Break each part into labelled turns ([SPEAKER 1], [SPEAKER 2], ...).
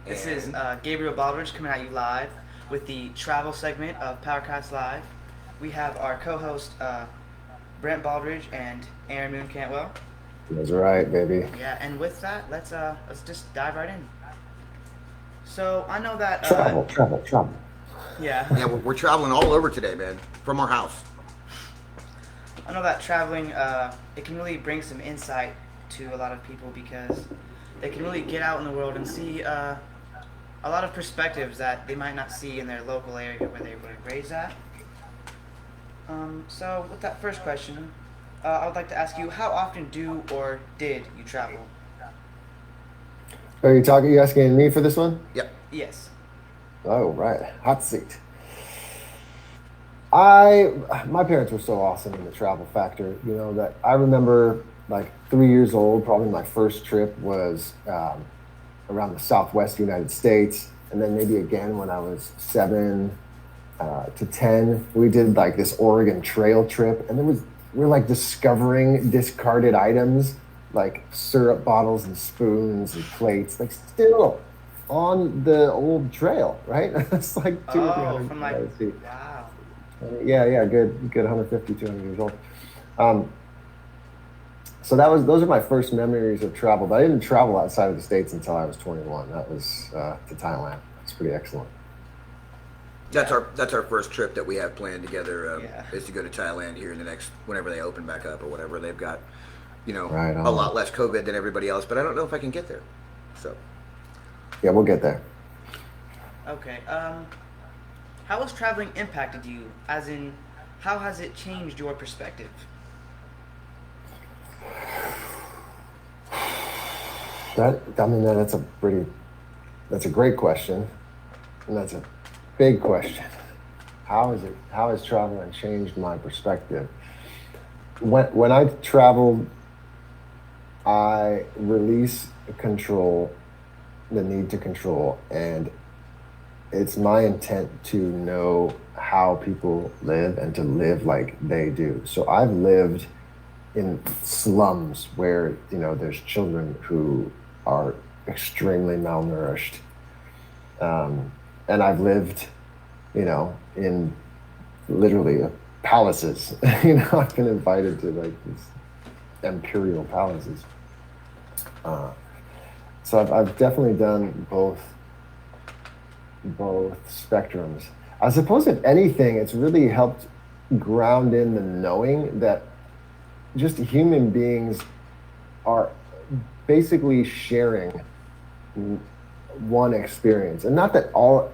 [SPEAKER 1] This is
[SPEAKER 2] And
[SPEAKER 1] Gabriel Baldridge coming at you live with the travel segment of Powercast Live. We have our co-host Brent Baldridge and Aaron Moon Cantwell.
[SPEAKER 2] that's right, baby.
[SPEAKER 1] Yeah, and with that, let's just dive right in. So I know that
[SPEAKER 2] Travel.
[SPEAKER 1] yeah,
[SPEAKER 3] Yeah, we're traveling all over today, man, from our house.
[SPEAKER 1] I know that traveling it can really bring some insight to a lot of people because they can really get out in the world and see a lot of perspectives that they might not see in their local area where they were raised at. So, with that first question, I would like to ask you, how often do or did you travel?
[SPEAKER 2] You asking me for this one?
[SPEAKER 3] Yep.
[SPEAKER 1] Yes.
[SPEAKER 2] Oh, right. Hot seat. I my parents were so awesome in the travel factor, that I remember like 3 years old, probably my first trip was around the Southwest United States. And then maybe again when I was 7 to 10, we did like this Oregon Trail trip, and we're like discovering discarded items like syrup bottles and spoons and plates, like still on the old trail, right? It's like two or three
[SPEAKER 1] Oh,
[SPEAKER 2] hundred.
[SPEAKER 1] from like, wow.
[SPEAKER 2] Yeah, good 150, 200 years old. Um, so those are my first memories of travel. But I didn't travel outside of the states until I was 21. That was to Thailand. That's pretty excellent.
[SPEAKER 3] That's
[SPEAKER 1] Yeah.
[SPEAKER 3] our first trip that we have planned together.
[SPEAKER 1] Yeah.
[SPEAKER 3] Is to go to Thailand here in the next whenever they open back up or whatever. They've got,
[SPEAKER 2] Right
[SPEAKER 3] a
[SPEAKER 2] on.
[SPEAKER 3] lot less COVID than everybody else, but I don't know if I can get there. So
[SPEAKER 2] Yeah, we'll get there.
[SPEAKER 1] Okay. How has traveling impacted you? As in, how has it changed your perspective?
[SPEAKER 2] That's that's a great question, and that's a big question. How has traveling changed my perspective? When I travel, I release control, the need to control, and it's my intent to know how people live and to live like they do. So I've lived in slums where, there's children who are extremely malnourished. And I've lived, in literally palaces. I've been invited to like these imperial palaces. Uh, so I've definitely done both spectrums. I suppose if anything, it's really helped ground in the knowing that just human beings are basically sharing one experience. And not that all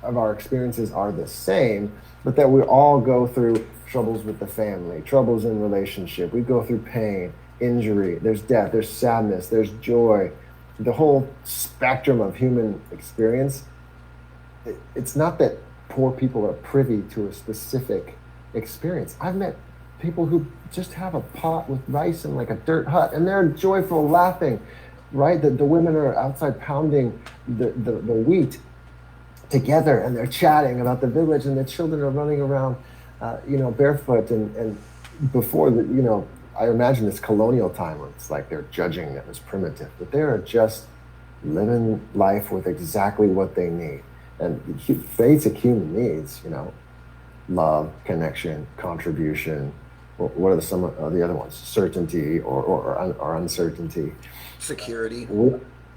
[SPEAKER 2] of our experiences are the same, but that we all go through troubles with the family, troubles in relationship. We go through pain, injury, there's death, there's sadness, there's joy. The whole spectrum of human experience. It's not that poor people are privy to a specific experience. I've met people who just have a pot with rice in like a dirt hut, and they're joyful, laughing, right? The women are outside pounding the wheat together, and they're chatting about the village, and the children are running around, barefoot. And before I imagine this colonial time where it's like they're judging it as primitive, but they are just living life with exactly what they need. And basic human needs, love, connection, contribution. What are some of the other ones? Certainty or uncertainty.
[SPEAKER 3] security.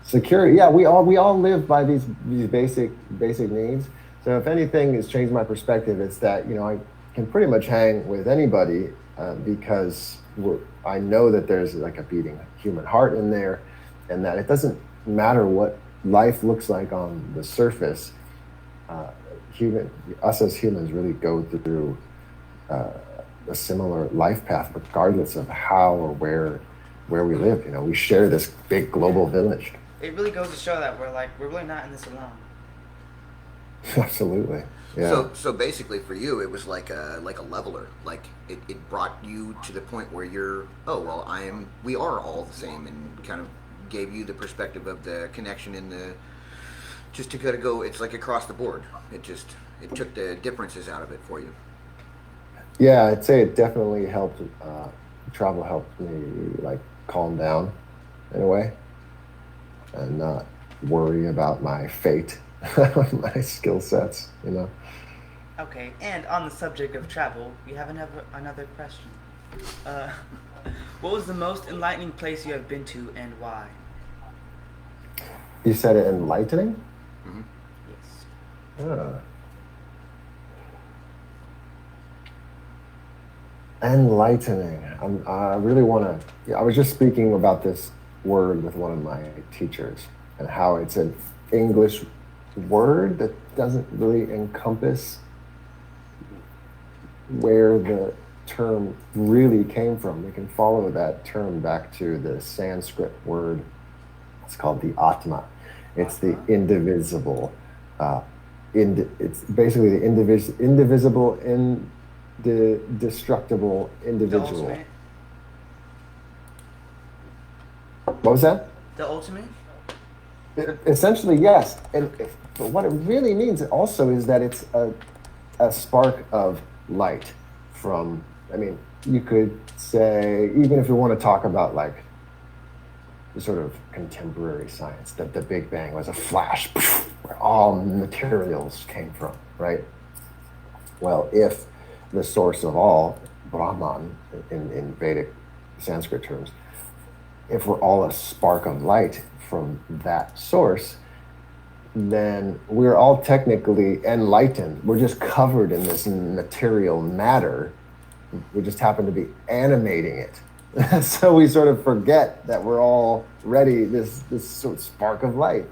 [SPEAKER 2] Security. Yeah, we all live by these basic needs. So if anything has changed my perspective, it's that I can pretty much hang with anybody because I know that there's like a beating human heart in there, and that it doesn't matter what life looks like on the surface. Uh, human Us as humans really go through uh, a similar life path, regardless of how or where we live. We share this big global village.
[SPEAKER 1] It really goes to show that we're really not in this alone.
[SPEAKER 2] Absolutely. Yeah.
[SPEAKER 3] So basically, for you, it was like a leveler. Like it brought you to the point where you're, oh well, we are all the same, and kind of gave you the perspective of the connection in the just to kind of go. It's like across the board. It took the differences out of it for you.
[SPEAKER 2] Yeah, I'd say it definitely helped. Travel helped me like calm down in a way, and not worry about my fate, my skill sets, you know.
[SPEAKER 1] Okay, and on the subject of travel, we have another question. Uh, what was the most enlightening place you have been to and why?
[SPEAKER 2] You said it enlightening?
[SPEAKER 3] Hmm.
[SPEAKER 1] Yes.
[SPEAKER 2] Ah, enlightening. I really want to. Yeah, I was just speaking about this word with one of my teachers and how it's an English word that doesn't really encompass where the term really came from. We can follow that term back to the Sanskrit word. It's called the Atma. It's the
[SPEAKER 1] Atma?
[SPEAKER 2] indivisible. Uh, it's basically the indivisible, indestructible
[SPEAKER 1] The
[SPEAKER 2] individual.
[SPEAKER 1] ultimate.
[SPEAKER 2] What was that?
[SPEAKER 1] The ultimate?
[SPEAKER 2] Essentially, yes. But what it really means also is that it's a spark of light from, I mean, you could say, even if you want to talk about like the sort of contemporary science, that the Big Bang was a flash where all materials came from, right? Well, if the source of all, Brahman, in Vedic Sanskrit terms, if we're all a spark of light from that source, then we're all technically enlightened. We're just covered in this material matter. We just happen to be animating it. So we sort of forget that we're all ready, this sort of spark of light.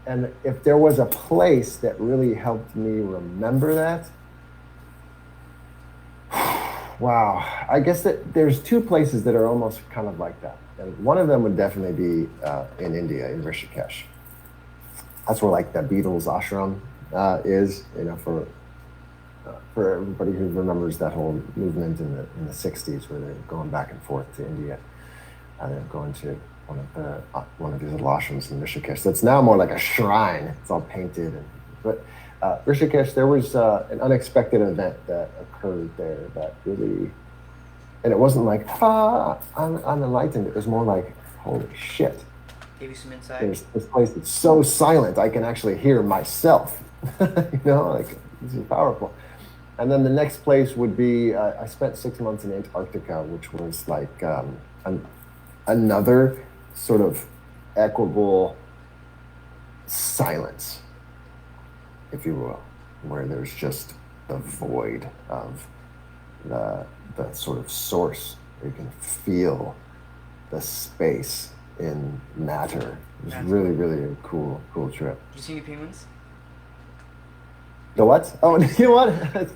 [SPEAKER 2] And if there was a place that really helped me remember that, wow, I guess that there's two places that are almost kind of like that. And one of them would definitely be in India, in Rishikesh. That's where like the Beatles ashram is, you know, for everybody who remembers that whole movement in the 60s where they're going back and forth to India. They're going to one of these little ashrams in Rishikesh. So it's now more like a shrine. It's all painted. But Rishikesh, there was an unexpected event that occurred there that really, and it wasn't like, I'm enlightened. It was more like, holy shit.
[SPEAKER 1] Give you some insight.
[SPEAKER 2] There's this place that's so silent, I can actually hear myself. You know, like, this is powerful. And then the next place would be, I spent 6 months in Antarctica, which was like another sort of equable silence, if you will, where there's just the void of the sort of source. You can feel the space in matter. It was really, really a cool trip.
[SPEAKER 1] Did you see any penguins?
[SPEAKER 2] The what? Oh, you know what?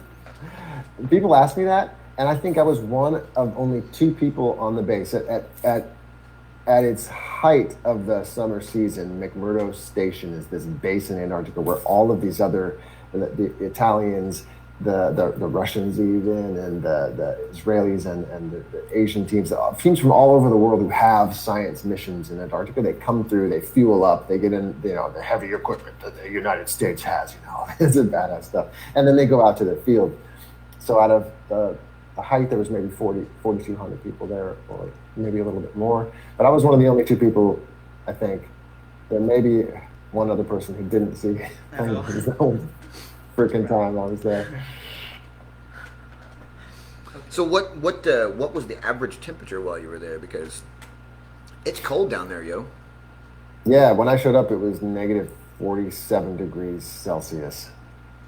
[SPEAKER 2] People ask me that, and I think I was one of only two people on the base at its height of the summer season. McMurdo Station is this base in Antarctica where all of these other, the Italians, the Russians even, and the Israelis and the Asian teams from all over the world who have science missions in Antarctica, they come through, they fuel up, they get in, you know, the heavy equipment that the United States has, you know, it's a badass stuff. And then they go out to the field. So out of the height, there was maybe 4,200 people there, or maybe a little bit more. But I was one of the only two people, I think. There may be one other person who didn't see penguins the whole freaking time I was there.
[SPEAKER 3] So what was the average temperature while you were there? Because it's cold down there, yo.
[SPEAKER 2] Yeah, when I showed up, it was negative 47 degrees Celsius.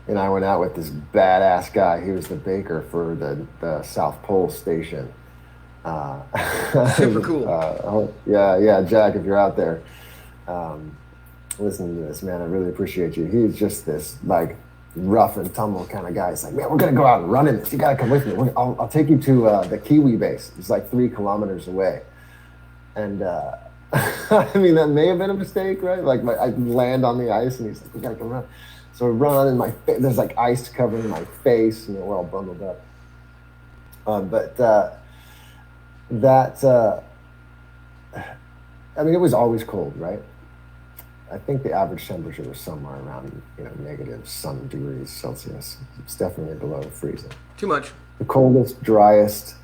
[SPEAKER 2] And I went out with this badass guy. He was the baker for the South Pole station.
[SPEAKER 3] Super cool.
[SPEAKER 2] Yeah, Jack, if you're out there, listening to this, man, I really appreciate you. He's just this like rough and tumble kind of guy. He's like, man, we're gonna go out and run in this. You gotta come with me. I'll take you to the Kiwi base. It's like 3 kilometers away. And I mean, that may have been a mistake, right? Like I land on the ice, and he's like, we gotta come run. So we run, and there's like ice covering my face, and we're all bundled up. I mean, it was always cold, right? I think the average temperature was somewhere around, you know, negative some degrees Celsius. It's definitely below freezing.
[SPEAKER 3] Too much.
[SPEAKER 2] The coldest, driest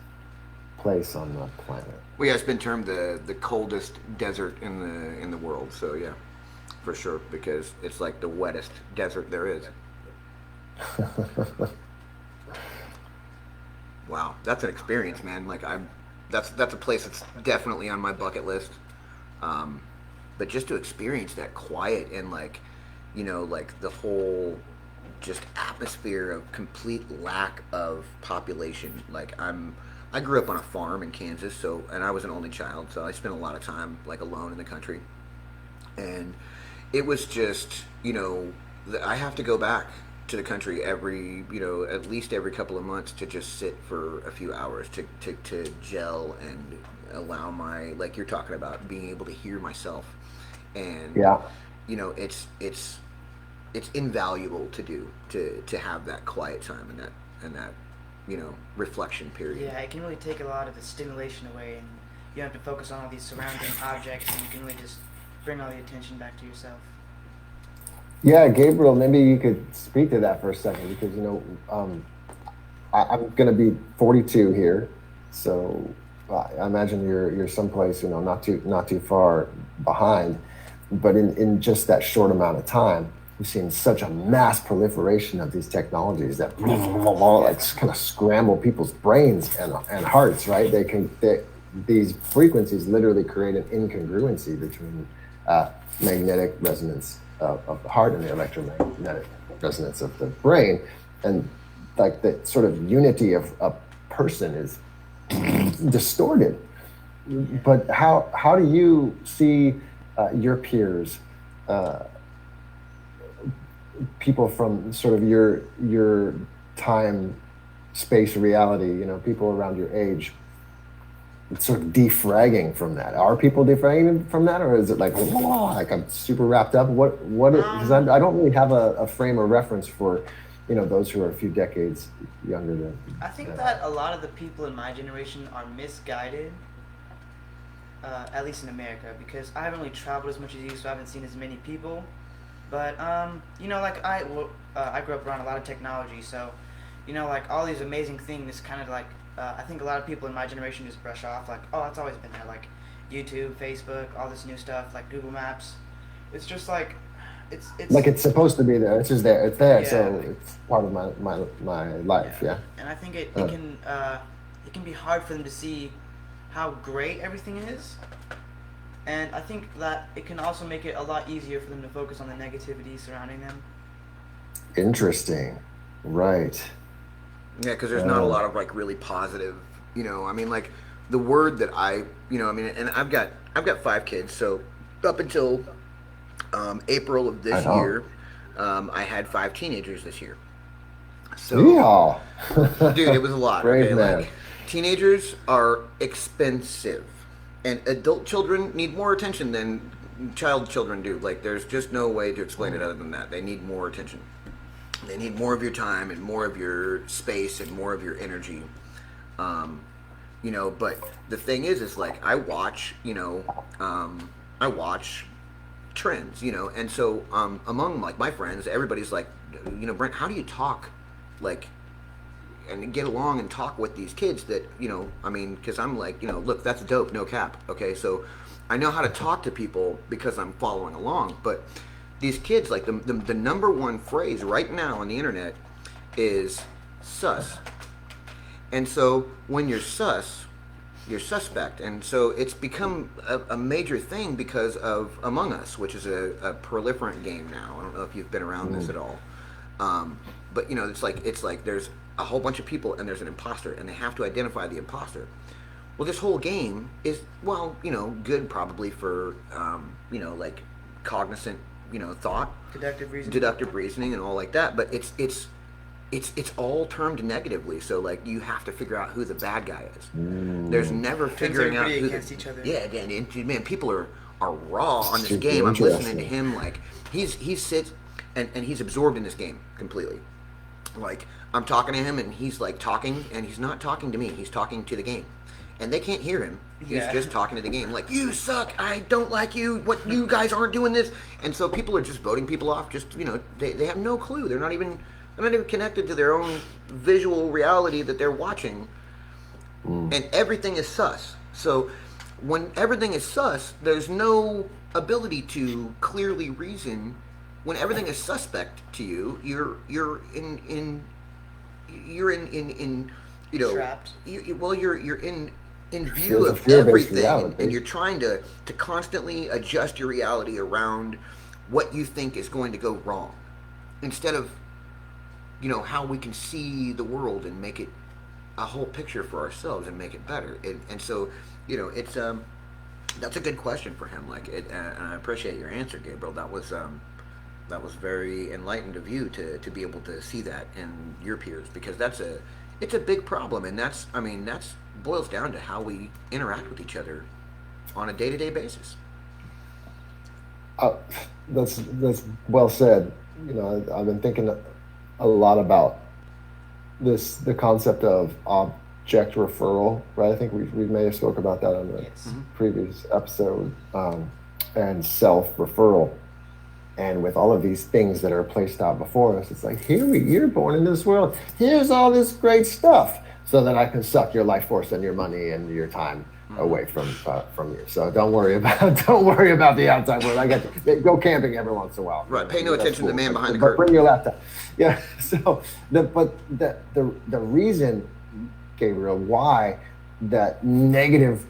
[SPEAKER 2] place on the planet.
[SPEAKER 3] Well, yeah, it's been termed the coldest desert in the world. So yeah, for sure, because it's like the wettest desert there is. Wow, that's an experience, man. Like that's a place that's definitely on my bucket list. Um, but just to experience that quiet and like, like the whole just atmosphere of complete lack of population. I grew up on a farm in Kansas, so and I was an only child, so I spent a lot of time like alone in the country, and it was just I have to go back to the country every at least every couple of months to just sit for a few hours to gel and allow my like you're talking about being able to hear myself and
[SPEAKER 2] Yeah.
[SPEAKER 3] it's invaluable to do to have that quiet time and that reflection period.
[SPEAKER 1] Yeah, it can really take a lot of the stimulation away, and you don't have to focus on all these surrounding objects, and you can really just bring all the attention back to yourself.
[SPEAKER 2] Yeah, Gabriel, maybe you could speak to that for a second because I'm going to be 42 here, so I imagine you're someplace not too far behind, but in just that short amount of time, we've seen such a mass proliferation of these technologies that like kind of scramble people's brains and hearts, right? These frequencies literally create an incongruency between magnetic resonance of the heart and the electromagnetic resonance of the brain, and like the sort of unity of a person is distorted. But how do you see your peers, people from sort of your time, space, reality, people around your age, sort of defragging from that? Are people defragging from that, or is it like, like I'm super wrapped up? Because I don't really have a frame of reference for, those who are a few decades younger than.
[SPEAKER 1] I think that a lot of the people in my generation are misguided, at least in America, because I haven't really traveled as much as you, so I haven't seen as many people. But like I grew up around a lot of technology, so like all these amazing things, kind of like I think a lot of people in my generation just brush off, like, oh, it's always been there, like YouTube, Facebook, all this new stuff, like Google Maps. It's just like it's
[SPEAKER 2] Like it's supposed to be there. It's just there. It's there,
[SPEAKER 1] Yeah.
[SPEAKER 2] so it's part of my life. Yeah.
[SPEAKER 1] And I think it
[SPEAKER 2] Uh,
[SPEAKER 1] can be hard for them to see how great everything is. And I think that it can also make it a lot easier for them to focus on the negativity surrounding them.
[SPEAKER 2] Interesting. Right.
[SPEAKER 3] Yeah, because there's not a lot of like really positive, I mean, like the word that I mean, and I've got 5 kids, so up until April of this
[SPEAKER 2] Right on.
[SPEAKER 3] year, I had 5 teenagers this year. So,
[SPEAKER 2] Yeehaw.
[SPEAKER 3] dude, it was a lot.
[SPEAKER 2] Brave
[SPEAKER 3] Okay,
[SPEAKER 2] man.
[SPEAKER 3] like teenagers are expensive, and adult children need more attention than child children do. Like, there's just no way to explain it other than that. They need more attention. They need more of your time and more of your space and more of your energy. But the thing is like I watch trends, and so among like my friends, everybody's like, Brent, how do you talk, like, and get along and talk with these kids that I mean, because I'm like, look, that's dope, no cap, okay, so I know how to talk to people because I'm following along, but these kids, like the number one phrase right now on the internet is sus. And so when you're sus, you're suspect. And so it's become a major thing because of Among Us, which is a proliferant game now. I don't know if you've been around this at all. But it's like there's a whole bunch of people and there's an imposter and they have to identify the imposter. Well, this whole game is, good probably for, like cognizant, thought, deductive reasoning and all like that, but it's all termed negatively, so like you have to figure out who the bad guy is. There's never figuring out who
[SPEAKER 1] against each other.
[SPEAKER 3] Yeah, and man, people are raw on this
[SPEAKER 2] Super
[SPEAKER 3] game. I'm listening to
[SPEAKER 2] interesting.
[SPEAKER 3] him, like he sits and he's absorbed in this game completely. Like I'm talking to him and he's like talking and he's not talking to me, he's talking to the game. And they can't hear him. He's
[SPEAKER 1] Yeah.
[SPEAKER 3] just talking to the game, like, you suck, I don't like you, what, you guys aren't doing this. And so people are just voting people off, just, they have no clue. They're not even connected to their own visual reality that they're watching. And everything is sus. So when everything is sus, there's no ability to clearly reason. When everything is suspect to you, you're in you know
[SPEAKER 1] Trapped.
[SPEAKER 3] well you're in view
[SPEAKER 2] There's a
[SPEAKER 3] of
[SPEAKER 2] fear-based
[SPEAKER 3] everything, and
[SPEAKER 2] reality.
[SPEAKER 3] you're trying to constantly adjust your reality around what you think is going to go wrong, instead of how we can see the world and make it a whole picture for ourselves and make it better. And so it's that's a good question for him. Like and I appreciate your answer, Gabriel. That was very enlightened of you to be able to see that in your peers, because it's a big problem, and that's boils down to how we interact with each other on a day-to-day basis.
[SPEAKER 2] Uh, that's well said. I've been thinking a lot about the concept of object referral, right? I think we may have spoke about that on the
[SPEAKER 1] Yes.
[SPEAKER 2] previous episode, and self referral. And with all of these things that are placed out before us, it's like, you're born into this world. Here's all this great stuff, so that I can suck your life force and your money and your time away from you. So don't worry about the outside world. I get go camping every once in a while.
[SPEAKER 3] Right. Pay no
[SPEAKER 2] That's
[SPEAKER 3] attention to the man
[SPEAKER 2] But-
[SPEAKER 3] behind the
[SPEAKER 2] but
[SPEAKER 3] curtain.
[SPEAKER 2] bring your laptop. Yeah. So the reason, Gabriel, why that negative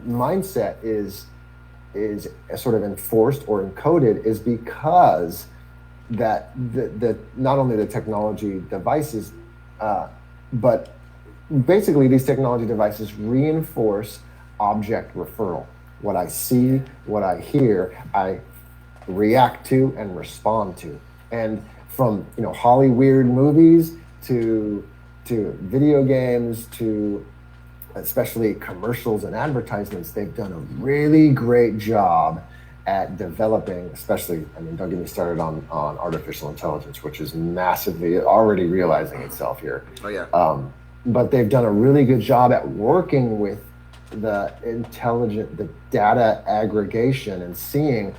[SPEAKER 2] mindset is sort of enforced or encoded is because that the not only the technology devices, but basically these technology devices reinforce object referral. What I see, what I hear, I react to and respond to. And from Hollywood movies to video games to especially commercials and advertisements, they've done a really great job at developing, especially, don't get me started on artificial intelligence, which is massively already realizing itself here.
[SPEAKER 3] Oh yeah.
[SPEAKER 2] But they've done a really good job at working with the data aggregation and seeing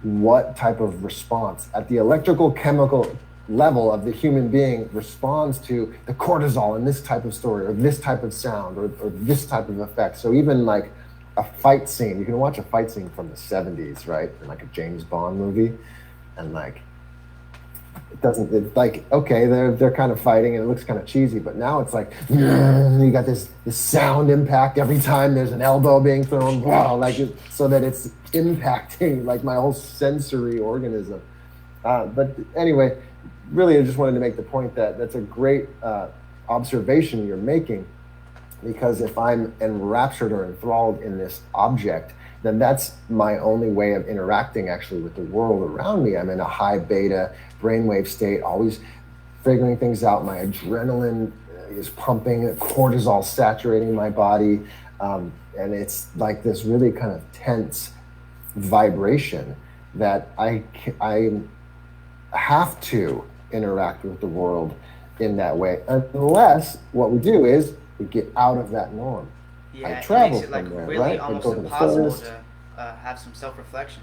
[SPEAKER 2] what type of response at the electrical chemical level of the human being responds to the cortisol in this type of story, or this type of sound, or this type of effect. So even like a fight scene, you can watch a fight scene from the 70s, right? In like a James Bond movie, and like it's like, okay, they're kind of fighting and it looks kind of cheesy, but now it's like you got this sound impact every time there's an elbow being thrown, wow, so that it's impacting like my whole sensory organism. But anyway, really, I just wanted to make the point that that's a great observation you're making, because if I'm enraptured or enthralled in this object, then that's my only way of interacting actually with the world around me. I'm in a high beta brainwave state, always figuring things out. My adrenaline is pumping, cortisol saturating my body, and it's like this really kind of tense vibration that I have to interact with the world in that way, unless what we do is we get out of that norm.
[SPEAKER 1] Yeah,
[SPEAKER 2] I travel
[SPEAKER 1] it makes it like
[SPEAKER 2] from there,
[SPEAKER 1] really
[SPEAKER 2] right? I
[SPEAKER 1] almost
[SPEAKER 2] go to the
[SPEAKER 1] impossible
[SPEAKER 2] forest.
[SPEAKER 1] to have some self-reflection.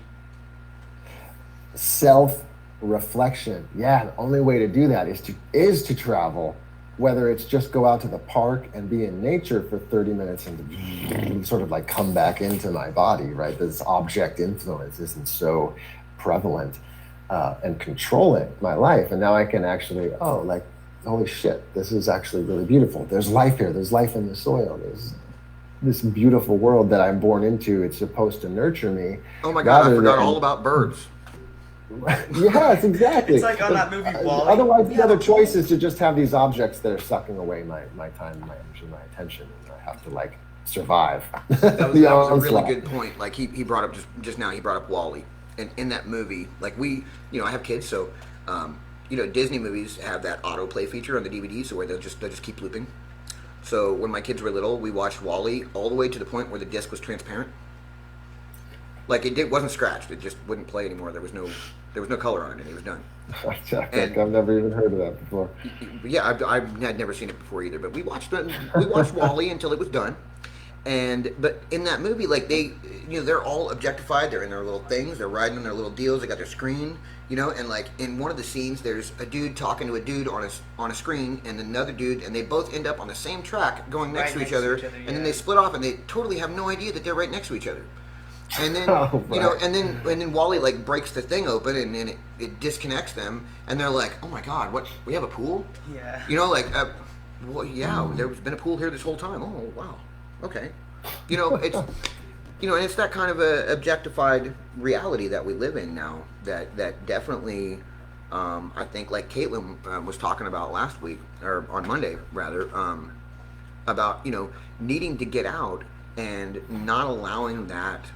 [SPEAKER 2] Self-reflection. Yeah, the only way to do that is to travel, whether it's just go out to the park and be in nature for 30 minutes and sort of like come back into my body, right? This object influence isn't so prevalent and controlling my life. And now I can actually, holy shit, this is actually really beautiful. There's life here. There's life in the soil. There's this beautiful world that I'm born into. It's supposed to nurture me.
[SPEAKER 3] Oh my God, I forgot
[SPEAKER 2] than-
[SPEAKER 3] all about birds.
[SPEAKER 2] Yes, exactly.
[SPEAKER 1] It's like on that movie WALL-E.
[SPEAKER 2] Otherwise, the other choice is to just have these objects that are sucking away my time, my energy, my attention, and I have to like survive.
[SPEAKER 3] That was a really good point. Like he brought up just now. He brought up WALL-E, and in that movie, like I have kids, so Disney movies have that autoplay feature on the DVD, so where they'll just keep looping. So when my kids were little, we watched WALL-E all the way to the point where the disc was transparent. Like it wasn't scratched; it just wouldn't play anymore. There was no color on it, and it was done.
[SPEAKER 2] I've never even heard of that before.
[SPEAKER 3] Yeah, I had never seen it before either. But we watched WALL-E until it was done, But in that movie, like they're all objectified. They're in their little things. They're riding on their little deals. They got their screen, and like in one of the scenes, there's a dude talking to a dude on a screen, and another dude, and they both end up on the same track, going next
[SPEAKER 1] Right
[SPEAKER 3] to each other, and then
[SPEAKER 1] yeah.
[SPEAKER 3] they split off, and they totally have no idea that they're right next to each other. And then
[SPEAKER 2] Oh, right.
[SPEAKER 3] and then Wally like breaks the thing open, and then it disconnects them, and they're like, "Oh my God, what? We have a pool?"
[SPEAKER 1] Yeah.
[SPEAKER 3] Well, yeah, there's been a pool here this whole time. Oh, wow. Okay. It's and it's that kind of a objectified reality that we live in now. That definitely, I think, like Caitlin was talking about last week or on Monday rather, about needing to get out and not allowing that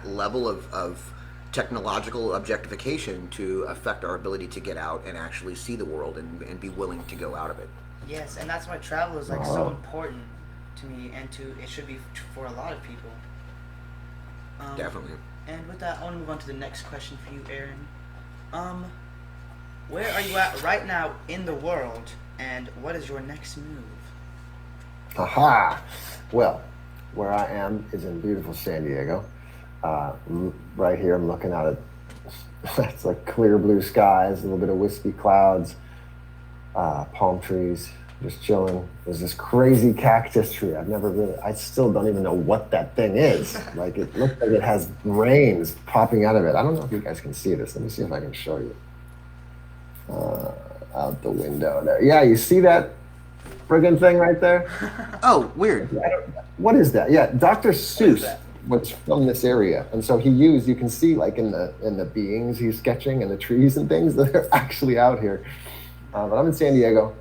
[SPEAKER 3] level of technological objectification to affect our ability to get out and actually see the world and be willing to go out of it.
[SPEAKER 1] Yes, and that's why travel is like so important to me, and it should be for a lot of people.
[SPEAKER 3] Definitely.
[SPEAKER 1] And with that, I want to move on to the next question for you, Aaron. Where are you at right now in the world, and what is your next move?
[SPEAKER 2] Aha! Well, where I am is in beautiful San Diego. Right here, I'm looking out at it's like clear blue skies, a little bit of wispy clouds, palm trees, just chilling. There's this crazy cactus tree. I still don't even know what that thing is. Like it looks like it has brains popping out of it. I don't know if you guys can see this. Let me see if I can show you. Out the window there. Yeah, you see that friggin' thing right there?
[SPEAKER 3] Oh, weird.
[SPEAKER 2] What is that? Yeah, Dr.
[SPEAKER 1] is
[SPEAKER 2] Seuss
[SPEAKER 1] that?
[SPEAKER 2] was from this area, and so you can see like in the beings he's sketching and the trees and things that are actually out here. But I'm in San Diego,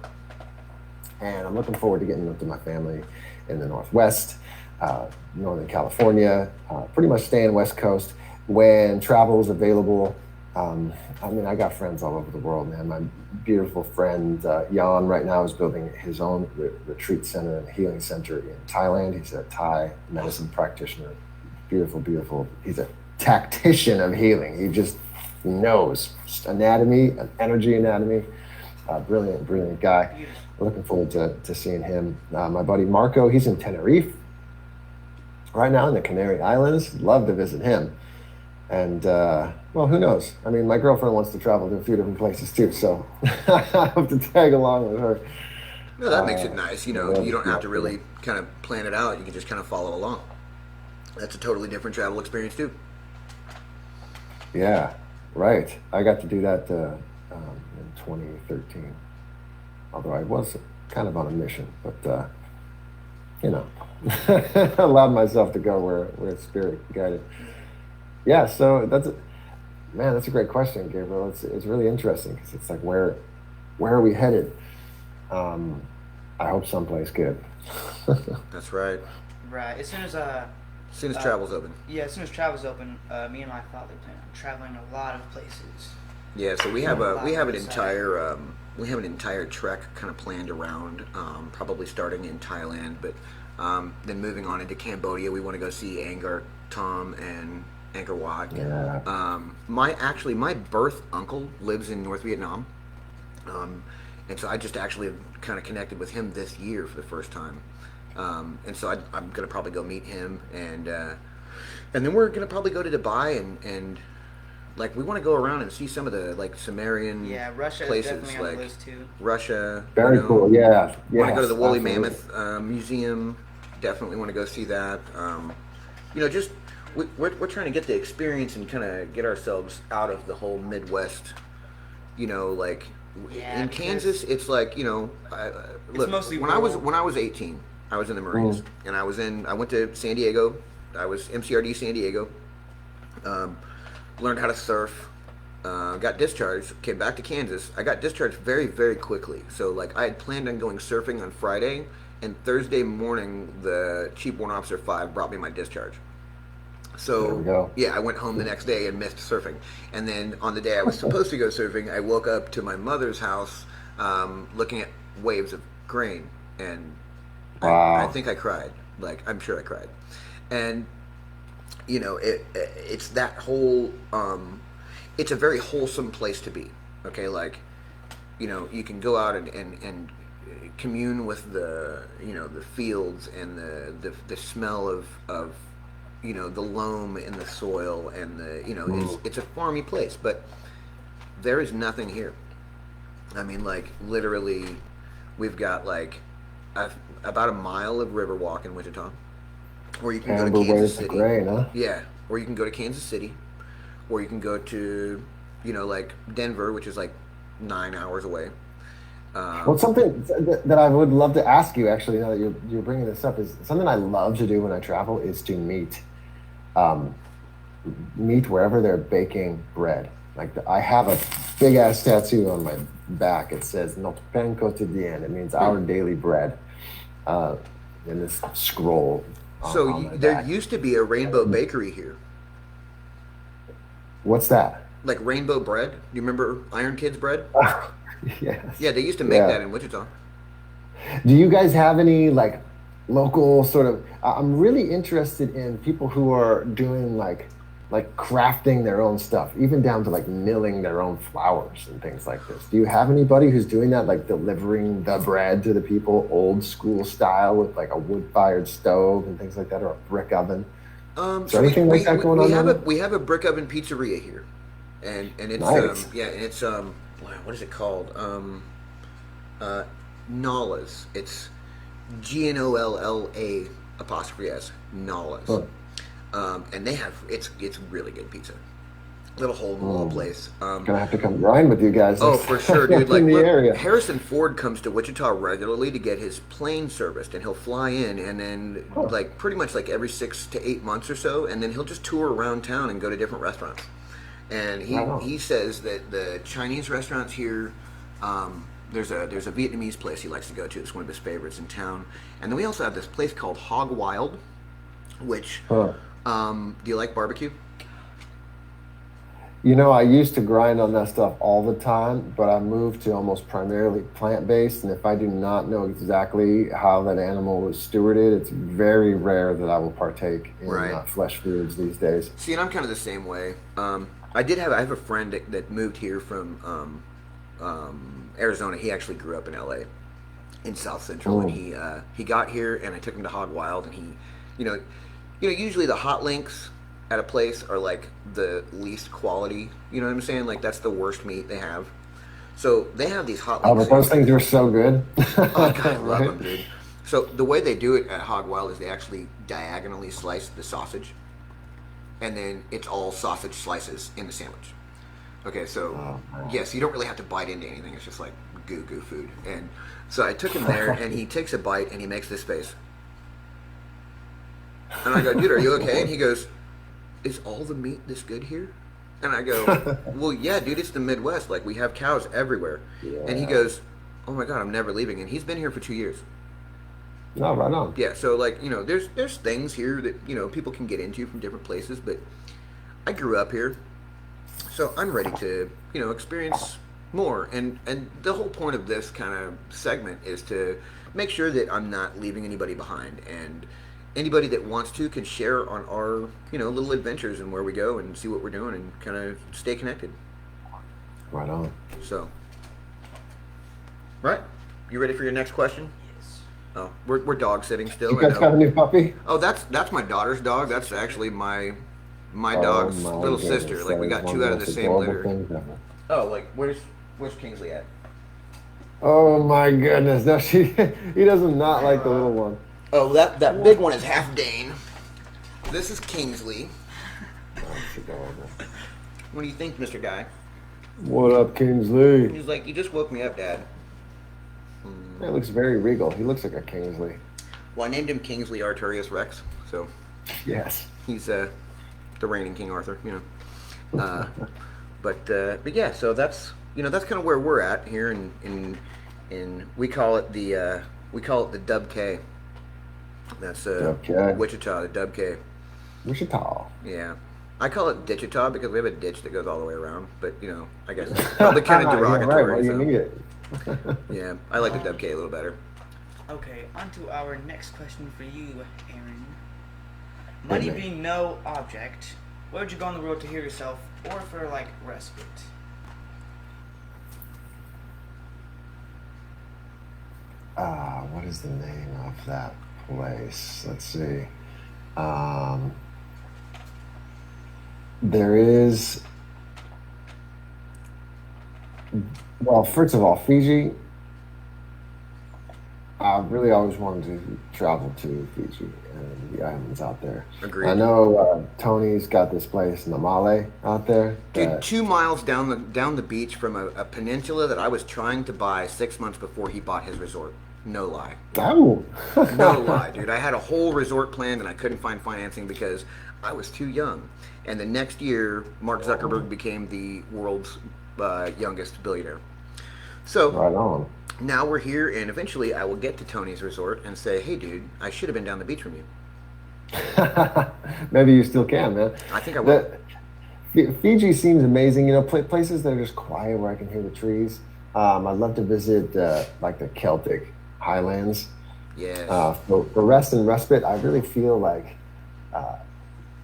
[SPEAKER 2] and I'm looking forward to getting up to my family in the Northwest, Northern California, pretty much staying West Coast when travel is available. I got friends all over the world, man. My beautiful friend Jan right now is building his own retreat center and healing center in Thailand. He's a Thai medicine practitioner. Beautiful, beautiful. He's a tactician of healing. He just knows anatomy, energy anatomy. Brilliant, brilliant guy.
[SPEAKER 1] Beautiful.
[SPEAKER 2] Looking forward to seeing him. My buddy Marco, he's in Tenerife right now in the Canary Islands. Love to visit him. And, well, who knows? I mean, my girlfriend wants to travel to a few different places too, so I have to tag along with her.
[SPEAKER 3] No, that makes it nice. You don't have to really kind of plan it out. You can just kind of follow along. That's a totally different travel experience too.
[SPEAKER 2] Yeah, right. I got to do that in 2013, although I was kind of on a mission, but, allowed myself to go where spirit guided. Yeah, so that's a great question, Gabriel. It's really interesting because it's like where are we headed? I hope someplace good.
[SPEAKER 3] That's right.
[SPEAKER 1] Right. As
[SPEAKER 3] As soon as travel's open.
[SPEAKER 1] as soon as travel's open, me and my father plan on traveling a lot of places.
[SPEAKER 3] Yeah, so we
[SPEAKER 1] Yeah,
[SPEAKER 3] have
[SPEAKER 1] a lot
[SPEAKER 3] an
[SPEAKER 1] of
[SPEAKER 3] entire trek kind of planned around, probably starting in Thailand, but then moving on into Cambodia. We want to go see Angkor Thom and Angkor Wat.
[SPEAKER 2] Yeah.
[SPEAKER 3] My birth uncle lives in North Vietnam, and so I just actually kind of connected with him this year for the first time, and so I'm gonna probably go meet him, and then we're gonna probably go to Dubai and like we want to go around and see some of the like Sumerian
[SPEAKER 1] Yeah, Russia
[SPEAKER 3] places,
[SPEAKER 1] is definitely on
[SPEAKER 3] like
[SPEAKER 1] the list too.
[SPEAKER 3] Russia.
[SPEAKER 2] Very cool. Yeah.
[SPEAKER 3] Want to go to the Woolly
[SPEAKER 2] absolutely.
[SPEAKER 3] Mammoth Museum. Definitely want to go see that. Just we're trying to get the experience and kind of get ourselves out of the whole Midwest. Like
[SPEAKER 1] Yeah,
[SPEAKER 3] in
[SPEAKER 1] because
[SPEAKER 3] Kansas, it's like look,
[SPEAKER 1] mostly
[SPEAKER 3] when I was 18, I was in the Marines, and I went to San Diego. I was MCRD San Diego. Learned how to surf. Got discharged. Came back to Kansas. I got discharged very, very quickly. So like I had planned on going surfing on Friday, and Thursday morning the Chief Warrant Officer 5 brought me my discharge.
[SPEAKER 2] There
[SPEAKER 3] So
[SPEAKER 2] we go.
[SPEAKER 3] yeah, I went home the next day and missed surfing. And then on the day I was supposed to go surfing, I woke up to my mother's house, looking at waves of grain, and I
[SPEAKER 2] Wow.
[SPEAKER 3] think I cried. Like I'm sure I cried. And it's that whole. It's a very wholesome place to be. Okay, like you can go out and commune with the the fields and the smell of the loam in the soil and it's a farmy place, but there is nothing here. I mean, like literally, we've got like about a mile of river walk in Wichita, or you can go to
[SPEAKER 2] Amber
[SPEAKER 3] Kansas
[SPEAKER 2] waves of
[SPEAKER 3] City.
[SPEAKER 2] grain, huh?
[SPEAKER 3] Yeah, or you can go to Kansas City, or you can go to like Denver, which is like 9 hours away.
[SPEAKER 2] Well,
[SPEAKER 3] Um,
[SPEAKER 2] something that I would love to ask you, actually, now that you're bringing this up, is something I love to do when I travel is to um, meet wherever they're baking bread. Like I have a big ass tattoo on my back. It says "Notre pain quotidien." It means our daily bread. Uh, in this scroll
[SPEAKER 3] so
[SPEAKER 2] on my
[SPEAKER 3] there
[SPEAKER 2] back.
[SPEAKER 3] used to be a Rainbow Bakery here,
[SPEAKER 2] What's that?
[SPEAKER 3] like Rainbow Bread. Do you remember Iron Kids bread?
[SPEAKER 2] Yes.
[SPEAKER 3] Yeah, they used to make
[SPEAKER 2] Yeah.
[SPEAKER 3] that in Wichita.
[SPEAKER 2] Do you guys have any like local sort of? I'm really interested in people who are doing like crafting their own stuff, even down to like milling their own flours and things like this. Do you have anybody who's doing that, like delivering the bread to the people, old school style, with like a wood-fired stove and things like that, or a brick oven? Is there
[SPEAKER 3] So we,
[SPEAKER 2] anything like
[SPEAKER 3] we,
[SPEAKER 2] that
[SPEAKER 3] we
[SPEAKER 2] going
[SPEAKER 3] we
[SPEAKER 2] on
[SPEAKER 3] have
[SPEAKER 2] down
[SPEAKER 3] a
[SPEAKER 2] there?
[SPEAKER 3] we have a brick oven pizzeria here, and it's
[SPEAKER 2] Nice.
[SPEAKER 3] yeah, and it's wow, what is it called? Uh, Nola's. It's Gnolla apostrophe s Nola's.
[SPEAKER 2] Huh.
[SPEAKER 3] And they have it's really good pizza. Little hole in the wall
[SPEAKER 2] Mm.
[SPEAKER 3] place.
[SPEAKER 2] Gonna have to come grind with you guys
[SPEAKER 3] Oh,
[SPEAKER 2] next
[SPEAKER 3] for
[SPEAKER 2] time
[SPEAKER 3] sure, dude.
[SPEAKER 2] I'm
[SPEAKER 3] Like,
[SPEAKER 2] in the
[SPEAKER 3] look,
[SPEAKER 2] area.
[SPEAKER 3] Harrison Ford comes to Wichita regularly to get his plane serviced, and he'll fly in, and then
[SPEAKER 2] Huh.
[SPEAKER 3] like pretty much like every 6 to 8 months or so, and then he'll just tour around town and go to different restaurants. And
[SPEAKER 2] Right on.
[SPEAKER 3] he says that the Chinese restaurants here, there's a Vietnamese place he likes to go to. It's one of his favorites in town. And then we also have this place called Hog Wild, which
[SPEAKER 2] Huh.
[SPEAKER 3] do you like barbecue?
[SPEAKER 2] You know, I used to grind on that stuff all the time, but I moved to almost primarily plant-based, and if I do not know exactly how that animal was stewarded, it's very rare that I will partake in
[SPEAKER 3] Right.
[SPEAKER 2] flesh foods these days.
[SPEAKER 3] See, and I'm kind of the same way. I have a friend that moved here from Arizona. He actually grew up in LA, in South Central, and
[SPEAKER 2] Mm.
[SPEAKER 3] he got here, and I took him to Hog Wild, and you know, usually the hot links at a place are like the least quality. You know what I'm saying? Like that's the worst meat they have. So they have these hot
[SPEAKER 2] Oh,
[SPEAKER 3] links.
[SPEAKER 2] but those things are so good.
[SPEAKER 3] Oh God, I love
[SPEAKER 2] Right?
[SPEAKER 3] them, dude. So the way they do it at Hog Wild is they actually diagonally slice the sausage, and then it's all sausage slices in the sandwich. Okay, so
[SPEAKER 2] Oh, man.
[SPEAKER 3] yes, you don't really have to bite into anything. It's just like goo food. And so I took him there, and he takes a bite, and he makes this face, and I go, "Dude, are you okay?" And he goes, "Is all the meat this good here?" And I go, "Well, yeah, dude, it's the Midwest. Like we have cows everywhere." And he
[SPEAKER 2] Yeah.
[SPEAKER 3] goes, "Oh my God, I'm never leaving." And he's been here for 2 years.
[SPEAKER 2] No, right on.
[SPEAKER 3] Yeah, so like there's things here that people can get into from different places, but I grew up here, so I'm ready to experience more. And the whole point of this kind of segment is to make sure that I'm not leaving anybody behind, and anybody that wants to can share on our little adventures and where we go and see what we're doing and kind of stay connected.
[SPEAKER 2] Right on.
[SPEAKER 3] So, right, you ready for your next question?
[SPEAKER 1] Yes.
[SPEAKER 3] Oh, we're dog sitting still.
[SPEAKER 2] You
[SPEAKER 3] I
[SPEAKER 2] guys
[SPEAKER 3] know.
[SPEAKER 2] got a new puppy?
[SPEAKER 3] Oh, that's my daughter's dog. That's actually my
[SPEAKER 2] Oh
[SPEAKER 3] dog's
[SPEAKER 2] my
[SPEAKER 3] little
[SPEAKER 2] goodness,
[SPEAKER 3] sister.
[SPEAKER 2] that
[SPEAKER 3] Like we
[SPEAKER 2] is
[SPEAKER 3] got
[SPEAKER 2] one
[SPEAKER 3] two
[SPEAKER 2] of
[SPEAKER 3] out of
[SPEAKER 2] the
[SPEAKER 3] the
[SPEAKER 2] most
[SPEAKER 3] same
[SPEAKER 2] adorable
[SPEAKER 3] litter.
[SPEAKER 2] things ever.
[SPEAKER 3] Oh, like where's Kingsley at?
[SPEAKER 2] Oh my goodness! No, he doesn't not like the little one.
[SPEAKER 3] Oh, that big one is half Dane. This is Kingsley.
[SPEAKER 2] That's adorable.
[SPEAKER 3] What do you think, Mr. Guy?
[SPEAKER 2] What up, Kingsley?
[SPEAKER 3] He's like, you just woke me up, Dad.
[SPEAKER 2] He looks very regal. He looks like a Kingsley.
[SPEAKER 3] Well, I named him Kingsley Arturius Rex, so
[SPEAKER 2] Yes.
[SPEAKER 3] he's the reigning King Arthur, But yeah, so that's kind of where we're at here in we call it the Dub K. That's
[SPEAKER 2] Dub K.
[SPEAKER 3] Wichita, the Dub K.
[SPEAKER 2] Wichita.
[SPEAKER 3] Yeah. I call it Ditchita because we have a ditch that goes all the way around, but I guess it's probably kind of
[SPEAKER 2] Yeah, right.
[SPEAKER 3] derogatory.
[SPEAKER 2] Well, you
[SPEAKER 3] so,
[SPEAKER 2] need it.
[SPEAKER 3] yeah, I like the Dub K a little better.
[SPEAKER 1] Okay, on to our next question for you, Aaron. Money
[SPEAKER 2] me.
[SPEAKER 1] being no object, where would you go on the road to heal yourself or for like respite?
[SPEAKER 2] what is the name of that place? Let's see. Um, there is, well, first of all, Fiji. I really always wanted to travel to Fiji and the islands out there. I
[SPEAKER 3] Agreed.
[SPEAKER 2] know Tony's got this place, Namale, out there.
[SPEAKER 3] Dude,
[SPEAKER 2] That
[SPEAKER 3] 2 miles down the beach from a peninsula that I was trying to buy 6 months before he bought his resort. No lie.
[SPEAKER 2] oh,
[SPEAKER 3] No lie, dude. I had a whole resort planned and I couldn't find financing because I was too young. And the next year, Mark Zuckerberg became the world's youngest billionaire. So
[SPEAKER 2] right on.
[SPEAKER 3] now we're here, and eventually I will get to Tony's resort and say, "Hey, dude, I should have been down the beach from you."
[SPEAKER 2] Maybe you still can, man.
[SPEAKER 3] I think I will.
[SPEAKER 2] The, Fiji seems amazing. You know, places that are just quiet where I can hear the trees. I'd love to visit like the Celtic Highlands
[SPEAKER 3] Yes.
[SPEAKER 2] for rest and respite. I really feel like uh,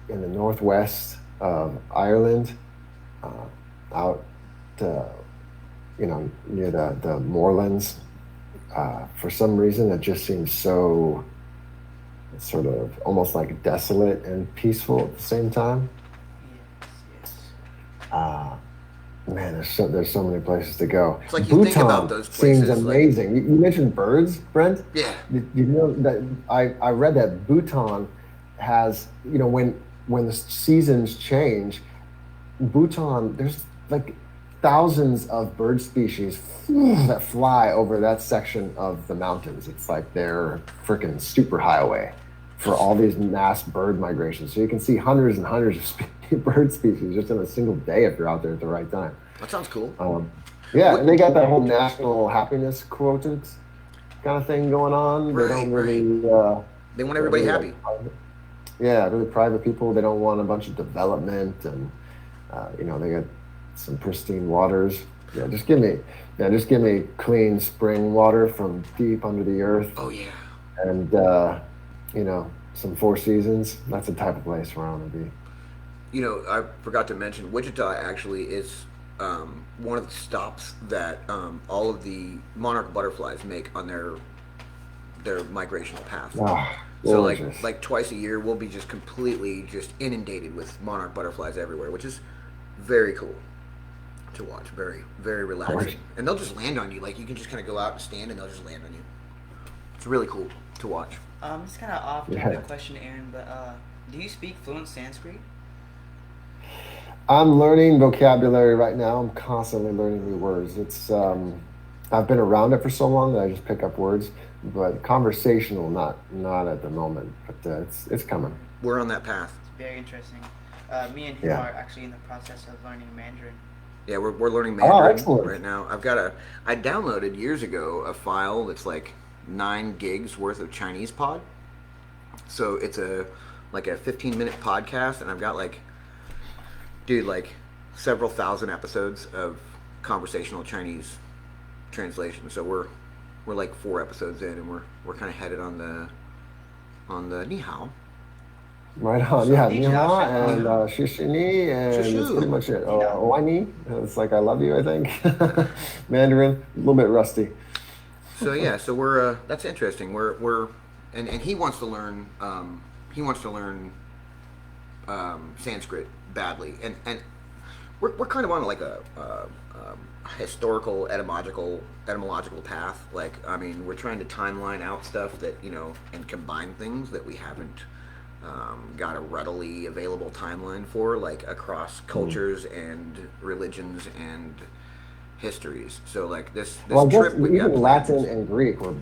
[SPEAKER 2] in the northwest of Ireland, uh, out uh, near the moorlands. For some reason, it just seems so sort of almost like desolate and peaceful at the same time.
[SPEAKER 1] Yes, yes.
[SPEAKER 2] Uh, Man, there's so many places to go.
[SPEAKER 3] It's like you think about
[SPEAKER 2] Bhutan
[SPEAKER 3] those
[SPEAKER 2] seems
[SPEAKER 3] places, like,
[SPEAKER 2] amazing. You mentioned birds, Brent.
[SPEAKER 3] yeah,
[SPEAKER 2] Did you know that I read that Bhutan has, when the seasons change, Bhutan, there's like thousands of bird species that fly over that section of the mountains. It's like their freaking super highway for all these mass bird migrations. So you can see hundreds and hundreds of bird species just in a single day if you're out there at the right time.
[SPEAKER 3] that sounds cool.
[SPEAKER 2] Yeah,
[SPEAKER 3] What?
[SPEAKER 2] and they got that whole national happiness quotient kind of thing going on. They
[SPEAKER 3] Right,
[SPEAKER 2] don't
[SPEAKER 3] right.
[SPEAKER 2] really,
[SPEAKER 3] They want
[SPEAKER 2] they're
[SPEAKER 3] everybody
[SPEAKER 2] really
[SPEAKER 3] happy.
[SPEAKER 2] yeah, really private people. They don't want a bunch of development, and they got some pristine waters. Yeah, just give me clean spring water from deep under the earth,
[SPEAKER 3] Oh yeah.
[SPEAKER 2] and some Four Seasons. That's the type of place where I want to be.
[SPEAKER 3] I forgot to mention Wichita actually is one of the stops that all of the monarch butterflies make on their migrational path.
[SPEAKER 2] Ah,
[SPEAKER 3] So
[SPEAKER 2] gorgeous.
[SPEAKER 3] like twice a year, we'll be just completely just inundated with monarch butterflies everywhere, which is very cool to watch. Very very
[SPEAKER 2] Gorgeous.
[SPEAKER 3] relaxing, and they'll just land on you. Like you can just kind of go out and stand, and they'll just land on you. It's really cool to watch.
[SPEAKER 1] It's kind of off
[SPEAKER 2] Yeah.
[SPEAKER 1] the question, Aaron, but do you speak fluent Sanskrit?
[SPEAKER 2] I'm learning vocabulary right now. I'm constantly learning new words. I've been around it for so long that I just pick up words, but conversational, not at the moment. But it's coming.
[SPEAKER 3] We're on that path.
[SPEAKER 1] It's very interesting. Me and him
[SPEAKER 2] Yeah.
[SPEAKER 1] are actually in the process of learning Mandarin.
[SPEAKER 3] Yeah, we're learning
[SPEAKER 2] Oh,
[SPEAKER 3] Mandarin
[SPEAKER 2] excellent.
[SPEAKER 3] right now. I downloaded years ago a file that's like 9 gigs worth of Chinese pod. So it's like a 15-minute podcast, and I've got like several thousand episodes of conversational Chinese translation. So we're like 4 episodes in, and we're kind of headed on the ni hao.
[SPEAKER 2] Right on. Yeah,
[SPEAKER 1] Ni
[SPEAKER 2] ni
[SPEAKER 1] hao,
[SPEAKER 2] hao
[SPEAKER 1] shit.
[SPEAKER 2] and shishini, and that's
[SPEAKER 3] Shushu.
[SPEAKER 2] pretty much it.
[SPEAKER 1] Ni hao.
[SPEAKER 2] Oani, it's like I love you, I think. Mandarin, a little bit rusty.
[SPEAKER 3] So yeah, so we're that's interesting. We're and he wants to learn Sanskrit badly, and we're kind of on like a historical etymological path. Like I mean, we're trying to timeline out stuff that and combine things that we haven't got a readily available timeline for, like across cultures and religions and histories. So like this
[SPEAKER 2] Well, I guess
[SPEAKER 3] trip we've got
[SPEAKER 2] even
[SPEAKER 3] planned
[SPEAKER 2] Latin
[SPEAKER 3] is-
[SPEAKER 2] and Greek were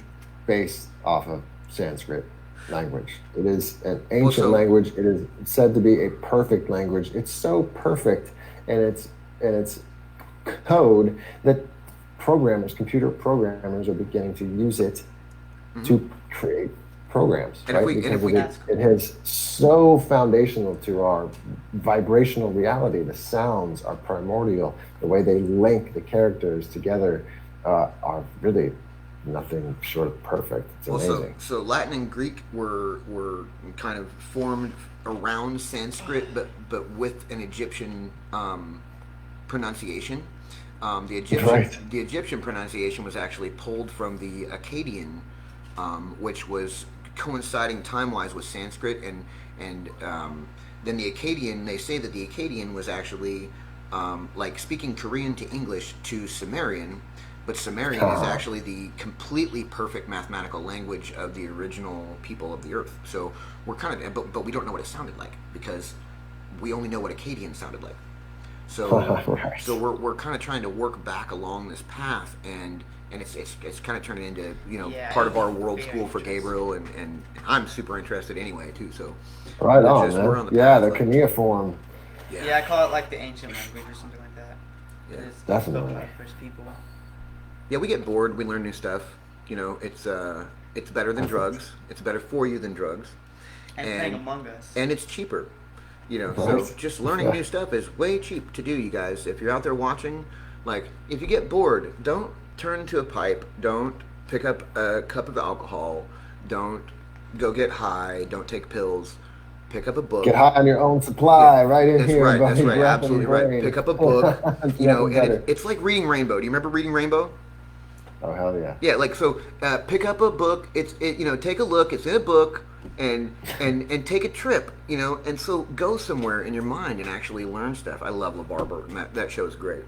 [SPEAKER 2] based off of Sanskrit language. It is an
[SPEAKER 3] Well,
[SPEAKER 2] ancient
[SPEAKER 3] so
[SPEAKER 2] language. It is said to be a perfect language. It's so perfect, and it's code that computer programmers, are beginning to use it to create programs,
[SPEAKER 3] and if
[SPEAKER 2] right?
[SPEAKER 3] we
[SPEAKER 2] Because
[SPEAKER 3] we
[SPEAKER 1] That's cool.
[SPEAKER 2] it is so foundational to our vibrational reality. The sounds are primordial. The way they link the characters together are really nothing short of perfect. It's
[SPEAKER 3] well,
[SPEAKER 2] amazing.
[SPEAKER 3] so Latin and Greek were kind of formed around Sanskrit, but with an Egyptian pronunciation.
[SPEAKER 2] Right.
[SPEAKER 3] The Egyptian pronunciation was actually pulled from the Akkadian, which was coinciding time wise with Sanskrit, and then the Akkadian. They say that the Akkadian was actually like speaking Korean to English to Sumerian, but Sumerian is
[SPEAKER 2] Ah,
[SPEAKER 3] actually the completely perfect mathematical language of the original people of the earth. So we're kind of, but we don't know what it sounded like because we only know what Akkadian sounded like. So
[SPEAKER 2] right.
[SPEAKER 3] we're kind of trying to work back along this path, and it's kind of turning into
[SPEAKER 1] Yeah,
[SPEAKER 3] part
[SPEAKER 1] it'll
[SPEAKER 3] of
[SPEAKER 1] be
[SPEAKER 3] our world
[SPEAKER 1] very
[SPEAKER 3] school for
[SPEAKER 1] interesting.
[SPEAKER 3] Gabriel, and I'm super interested anyway too. So
[SPEAKER 2] Right on,
[SPEAKER 3] we're
[SPEAKER 2] man.
[SPEAKER 3] on the
[SPEAKER 2] Yeah,
[SPEAKER 3] path,
[SPEAKER 2] the
[SPEAKER 3] like
[SPEAKER 2] cuneiform,
[SPEAKER 3] yeah,
[SPEAKER 1] Yeah, I call it like the ancient language or something like that.
[SPEAKER 3] yeah,
[SPEAKER 1] Because it's spoken by
[SPEAKER 2] definitely.
[SPEAKER 1] the first people.
[SPEAKER 3] yeah. We get bored, we learn new stuff. It's better than
[SPEAKER 2] Perfect.
[SPEAKER 3] drugs. It's better for you than drugs,
[SPEAKER 1] And playing
[SPEAKER 3] and
[SPEAKER 1] Among Us.
[SPEAKER 3] and it's cheaper. So
[SPEAKER 2] Right.
[SPEAKER 3] just learning new stuff is way cheap to do, you guys. If you're out there watching, like, if you get bored, don't turn to a pipe. Don't pick up a cup of alcohol. Don't go get high. Don't take pills. Pick up a
[SPEAKER 2] Get
[SPEAKER 3] book.
[SPEAKER 2] high on your own
[SPEAKER 3] Yeah,
[SPEAKER 2] supply right in
[SPEAKER 3] that's
[SPEAKER 2] here,
[SPEAKER 3] right. That's
[SPEAKER 2] buddy.
[SPEAKER 3] right.
[SPEAKER 2] Breath and
[SPEAKER 3] Absolutely right.
[SPEAKER 2] brain.
[SPEAKER 3] Pick up a book,
[SPEAKER 2] It's nothing
[SPEAKER 3] and
[SPEAKER 2] better.
[SPEAKER 3] it's like reading Rainbow. Do you remember reading Rainbow?
[SPEAKER 2] Oh, hell yeah.
[SPEAKER 3] Yeah, like so. Pick up a book. Take a look. It's in a book, and take a trip. And so go somewhere in your mind and actually learn stuff. I love LeVar Burton. That show is great.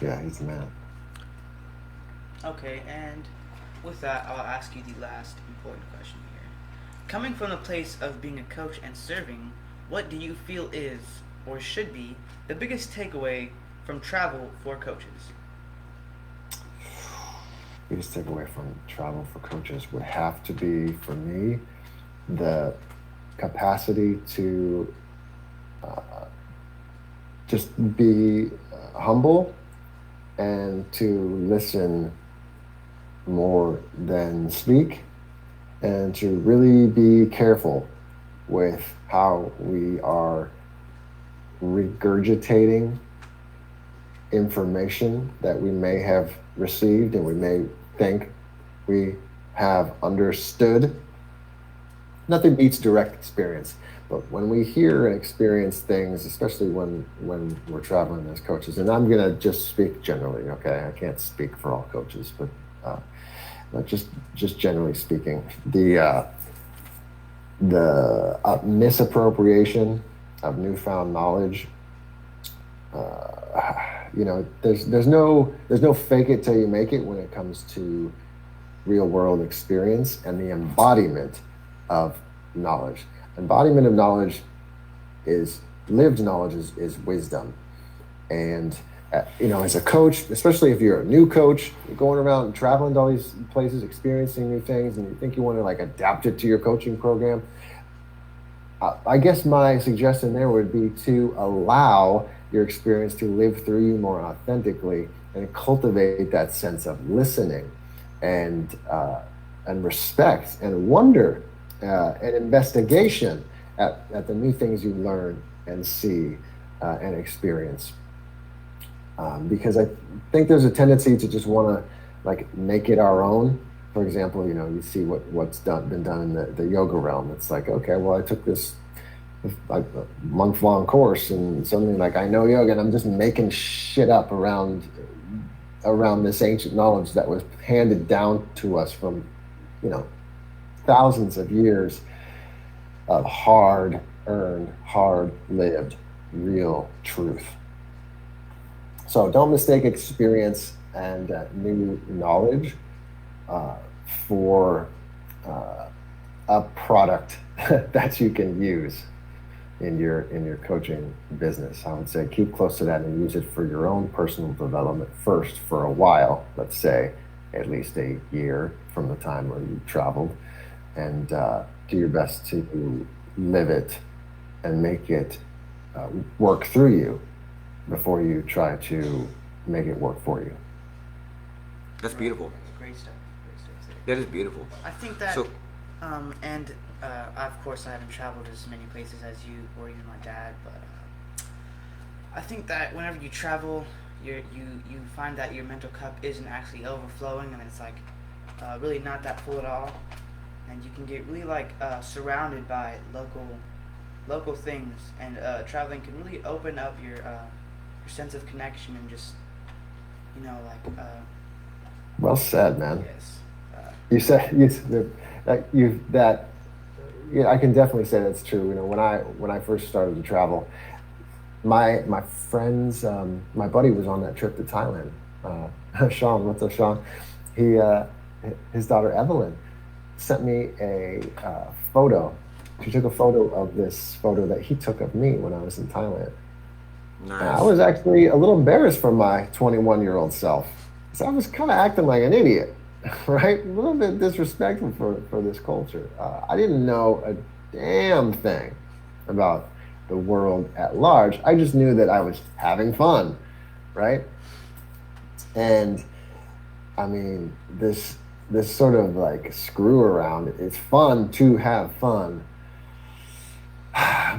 [SPEAKER 2] Yeah, he's the man.
[SPEAKER 1] Okay, and with that, I'll ask you the last important question here. Coming from the place of being a coach and serving, what do you feel is, or should be, the biggest takeaway from travel for coaches?
[SPEAKER 2] Biggest takeaway from travel for coaches would have to be, for me, the capacity to uh, just be humble and to listen more than speak, and to really be careful with how we are regurgitating information that we may have received and we may think we have understood. Nothing beats direct experience. But when we hear and experience things, especially when we're traveling as coaches, and I'm gonna just speak generally, okay? I can't speak for all coaches, uh, but just generally speaking, the misappropriation of newfound knowledge. There's no fake it till you make it when it comes to real world experience and the embodiment of knowledge. Embodiment of knowledge is lived knowledge is wisdom. And as a coach, especially if you're a new coach, you're going around and traveling to all these places, experiencing new things, and you think you want to like adapt it to your coaching program. I guess my suggestion there would be to allow your experience to live through you more authentically and cultivate that sense of listening and respect and wonder and investigation at the new things you learn and see and experience. Because I think there's a tendency to just want to like make it our own. For example, you see what's been done in the yoga realm. It's like, okay, well, I took this like a month-long course, and suddenly like I know yoga, and I'm just making shit up around this ancient knowledge that was handed down to us from you know thousands of years of hard earned, hard lived, real truth. So don't mistake experience and new knowledge uh, for uh, a product that you can use in your coaching business. I would say keep close to that and use it for your own personal development first for a while. Let's say at least a year from the time where you traveled, and do your best to live it and make it work through you before you try to make it work for you.
[SPEAKER 3] That's
[SPEAKER 1] Right.
[SPEAKER 3] beautiful.
[SPEAKER 1] Great stuff. Great stuff there.
[SPEAKER 3] That is beautiful.
[SPEAKER 1] I think that,
[SPEAKER 3] So
[SPEAKER 1] and of course, I haven't traveled as many places as you or even my dad, but I think that whenever you travel, you find that your mental cup isn't actually overflowing, and it's like really not that full at all, and you can get really like surrounded by local things, and traveling can really open up your sense of connection and just
[SPEAKER 2] Well said, man.
[SPEAKER 1] yes.
[SPEAKER 2] That yeah, I can definitely say that's true. When I first started to travel, my friends, my buddy was on that trip to Thailand. Sean, what's up, Sean? He his daughter Evelyn sent me a photo. She took a photo of this photo that he took of me when I was in Thailand. And I
[SPEAKER 3] Nice.
[SPEAKER 2] was actually a little embarrassed for my 21-year-old self. So I was kind of acting like an idiot, right? A little bit disrespectful for this culture. I didn't know a damn thing about the world at large. I just knew that I was having fun, right? And I mean, this sort of like screw around. It's fun to have fun, but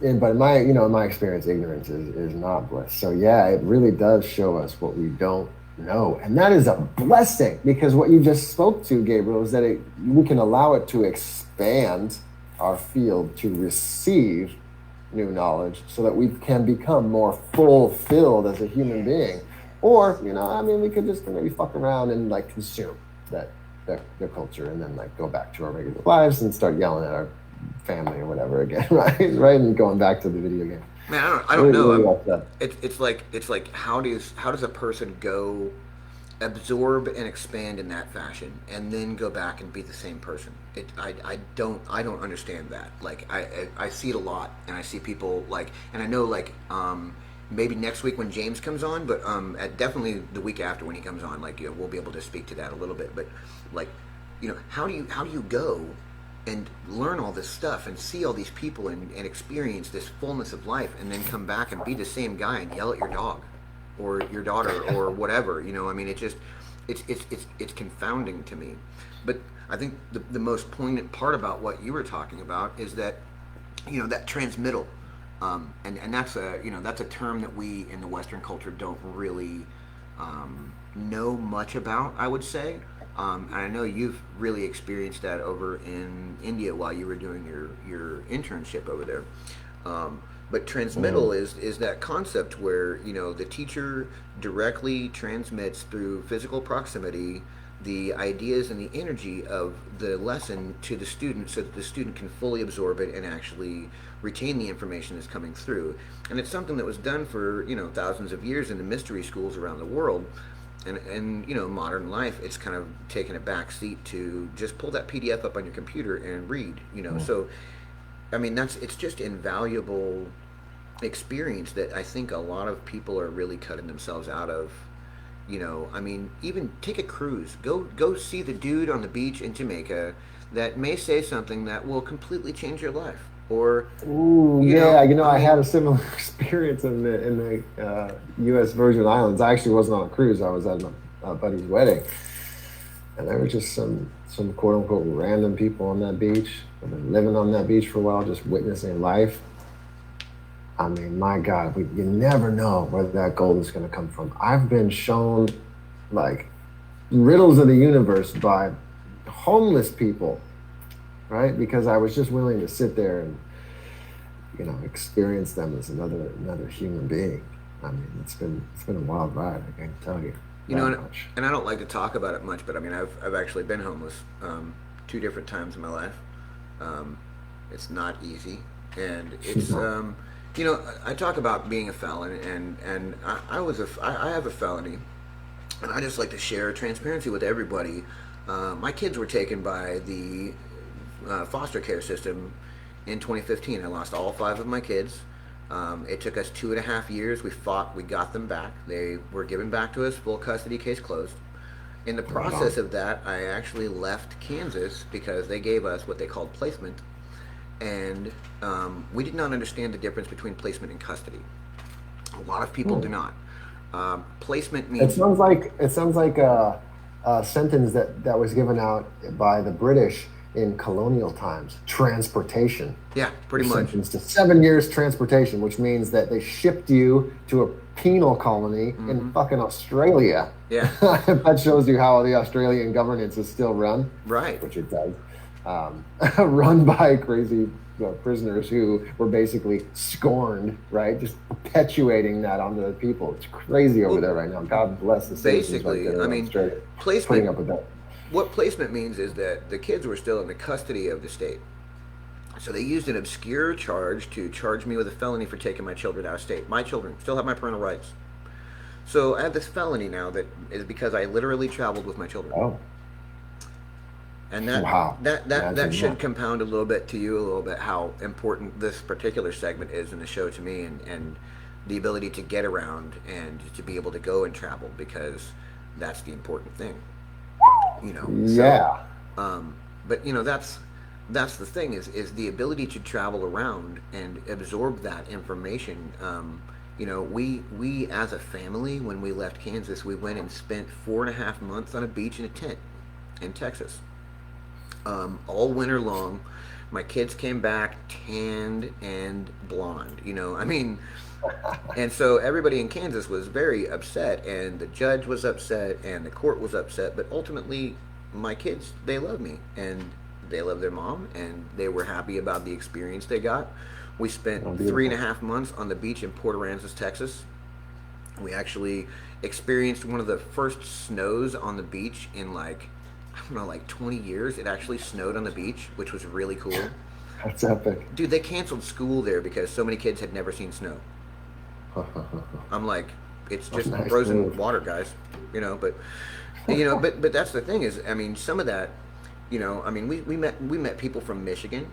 [SPEAKER 2] in my experience, ignorance is not bliss. So yeah, it really does show us what we don't know, and that is a blessing, because what you just spoke to, Gabriel, is that we can allow it to expand our field to receive new knowledge, so that we can become more fulfilled as a human being. Or I mean, we could just maybe fuck around and like consume that their culture, and then like go back to our regular lives and start yelling at our family or whatever again, right, and going back to the video game.
[SPEAKER 3] Man, I don't
[SPEAKER 2] Really,
[SPEAKER 3] know.
[SPEAKER 2] really well said.
[SPEAKER 3] It's like how does a person go absorb and expand in that fashion and then go back and be the same person? I don't understand that. Like I see it a lot, and I see people like, and I know like maybe next week when James comes on, but definitely the week after when he comes on, like we'll be able to speak to that a little bit. But like how do you go and learn all this stuff and see all these people and experience this fullness of life, and then come back and be the same guy and yell at your dog or your daughter or whatever? I mean, it's confounding to me. But I think the most poignant part about what you were talking about is that that transmittal, and that's a term that we in the Western culture don't really know much about, I would say. And I know you've really experienced that over in India while you were doing your internship over there. But transmittal is that concept where the teacher directly transmits through physical proximity the ideas and the energy of the lesson to the student, so that the student can fully absorb it and actually retain the information that's coming through. And it's something that was done for thousands of years in the mystery schools around the world. And modern life, it's kind of taken a back seat to just pull that PDF up on your computer and read. So I mean, it's just invaluable experience that I think a lot of people are really cutting themselves out of. I mean, even take a cruise. Go see the dude on the beach in Jamaica that may say something that will completely change your life. Or
[SPEAKER 2] Ooh,
[SPEAKER 3] you
[SPEAKER 2] yeah,
[SPEAKER 3] know, I
[SPEAKER 2] I had
[SPEAKER 3] mean,
[SPEAKER 2] a similar experience in the U.S. Virgin Islands. I actually wasn't on a cruise. I was at my buddy's wedding, and there were just some quote unquote random people on that beach. I've been living on that beach for a while, just witnessing life. I mean, my God, you never know where that gold is going to come from. I've been shown like riddles of the universe by homeless people, right? Because I was just willing to sit there and experience them as another human being. I mean, it's been a wild ride. I can tell you
[SPEAKER 3] you know,
[SPEAKER 2] that
[SPEAKER 3] and,
[SPEAKER 2] much.
[SPEAKER 3] and I don't like to talk about it much, but I mean, I've actually been homeless two different times in my life. Um, it's not easy, and it's I talk about being a felon, and I have a felony, and I just like to share transparency with everybody. My kids were taken by the foster care system in 2015. I lost all five of my kids. It took us 2.5 years. We fought. We got them back. They were given back to us. Full custody. Case closed. In the
[SPEAKER 2] Right on.
[SPEAKER 3] process of that, I actually left Kansas because they gave us what they called placement, and we did not understand the difference between placement and custody. A lot of people do
[SPEAKER 2] Hmm.
[SPEAKER 3] not. Placement
[SPEAKER 2] It
[SPEAKER 3] means,
[SPEAKER 2] sounds like a sentence that was given out by the British in colonial times. Transportation.
[SPEAKER 3] yeah,
[SPEAKER 2] You're
[SPEAKER 3] pretty much.
[SPEAKER 2] sentenced to 7 years transportation, which means that they shipped you to a penal colony in
[SPEAKER 3] Hmm.
[SPEAKER 2] fucking Australia.
[SPEAKER 3] Yeah,
[SPEAKER 2] That shows you how the Australian governance is still run,
[SPEAKER 3] right.
[SPEAKER 2] which it does. Um, Run by crazy prisoners who were basically scorned, right? Just perpetuating that onto the people. It's crazy over there right now. God bless the citizens right
[SPEAKER 3] Basically,
[SPEAKER 2] there
[SPEAKER 3] I
[SPEAKER 2] in
[SPEAKER 3] mean,
[SPEAKER 2] Australia, putting
[SPEAKER 3] placement.
[SPEAKER 2] up with that.
[SPEAKER 3] What placement means is that the kids were still in the custody of the state. So they used an obscure charge to charge me with a felony for taking my children out of state. My children still have my parental rights. So I have this felony now that is because I literally traveled with my children.
[SPEAKER 2] Oh,
[SPEAKER 3] And that
[SPEAKER 2] wow.
[SPEAKER 3] that
[SPEAKER 2] Imagine
[SPEAKER 3] should
[SPEAKER 2] that.
[SPEAKER 3] compound a little bit to you a little bit how important this particular segment is in the show to me, and the ability to get around and to be able to go and travel, because that's the important thing, you know. So
[SPEAKER 2] Yeah.
[SPEAKER 3] um, but that's the thing, is the ability to travel around and absorb that information. We as a family, when we left Kansas, we went and spent 4.5 months on a beach in a tent in Texas, all winter long. My kids came back tanned and blonde. I mean, and so everybody in Kansas was very upset, and the judge was upset, and the court was upset. But ultimately, my kids, they love me, and they love their mom, and they were happy about the experience they got. We spent
[SPEAKER 2] Oh,
[SPEAKER 3] three and
[SPEAKER 2] beautiful.
[SPEAKER 3] a half months on the beach in Port Aransas, Texas. We actually experienced one of the first snows on the beach in, like, I don't know, like 20 years. It actually snowed on the beach, which was really cool.
[SPEAKER 2] That's epic.
[SPEAKER 3] Dude, they canceled school there because so many kids had never seen snow. I'm like, it's just
[SPEAKER 2] Nice
[SPEAKER 3] frozen
[SPEAKER 2] move.
[SPEAKER 3] water, guys. But but that's the thing is, I mean, some of that, I mean, we met people from Michigan,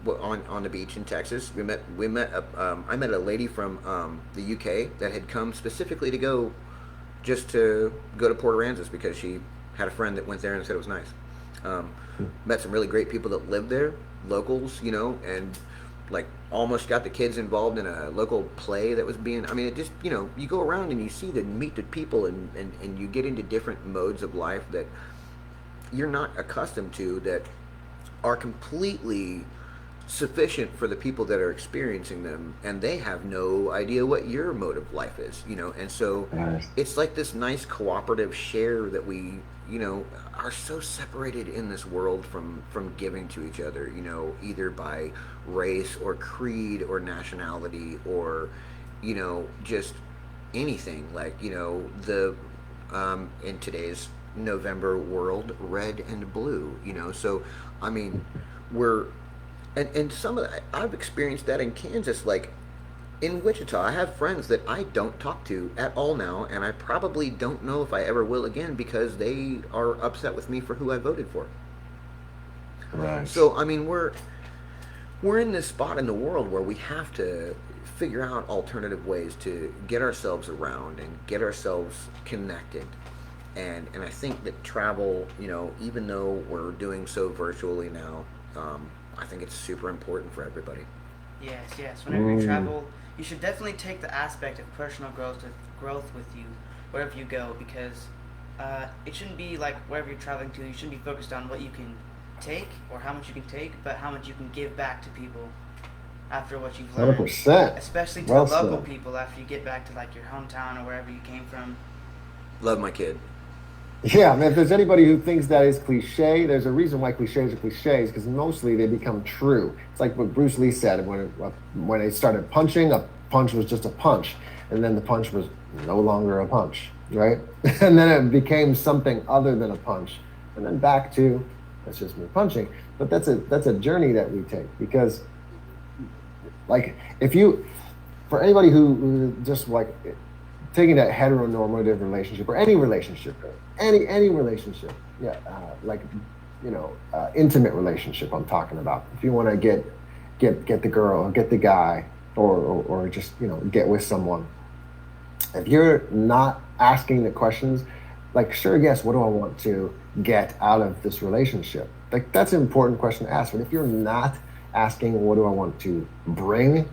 [SPEAKER 3] on the beach in Texas. I met a lady from the UK that had come specifically to go just to go to Port Aransas because she had a friend that went there and said it was nice. Met some really great people that lived there, locals, and like almost got the kids involved in a local play that was being. I mean, it just, you go around and you meet the people, and you get into different modes of life that you're not accustomed to, that are completely sufficient for the people that are experiencing them, and they have no idea what your mode of life is, and so
[SPEAKER 2] Nice.
[SPEAKER 3] it's like this nice cooperative share that we, are so separated in this world from giving to each other, either by race or creed or nationality, or just anything, like, the in today's November world, red and blue, so I mean, we're and some of that, I've experienced that in Kansas, like in Wichita. I have friends that I don't talk to at all now, and I probably don't know if I ever will again because they are upset with me for who I voted for.
[SPEAKER 2] Right.
[SPEAKER 3] So I mean, we're in this spot in the world where we have to figure out alternative ways to get ourselves around and get ourselves connected. And I think that travel, even though we're doing so virtually now, I think it's super important for everybody.
[SPEAKER 1] Yes, yes. Whenever you travel, you should definitely take the aspect of personal growth with you wherever you go, because it shouldn't be like wherever you're traveling to. You shouldn't be focused on what you can take or how much you can take, but how much you can give back to people after what you've learned,
[SPEAKER 2] 100%.
[SPEAKER 1] especially to
[SPEAKER 2] Well
[SPEAKER 1] the local
[SPEAKER 2] said.
[SPEAKER 1] people after you get back to like your hometown or wherever you came from.
[SPEAKER 3] Love my kid.
[SPEAKER 2] Yeah, I mean, if there's anybody who thinks that is cliche, there's a reason why cliches are cliches, because mostly they become true. It's like what Bruce Lee said when they started punching, a punch was just a punch, and then the punch was no longer a punch, right? And then it became something other than a punch, and then back to that's just me punching. But that's a journey that we take, because like if you for anybody who just like taking that heteronormative relationship or any relationship, any relationship, yeah, like intimate relationship I'm talking about. If you want to get the girl, get the guy, or just get with someone, if you're not asking the questions, like, sure, yes, what do I want to get out of this relationship? Like, that's an important question to ask. But if you're not asking, what do I want to bring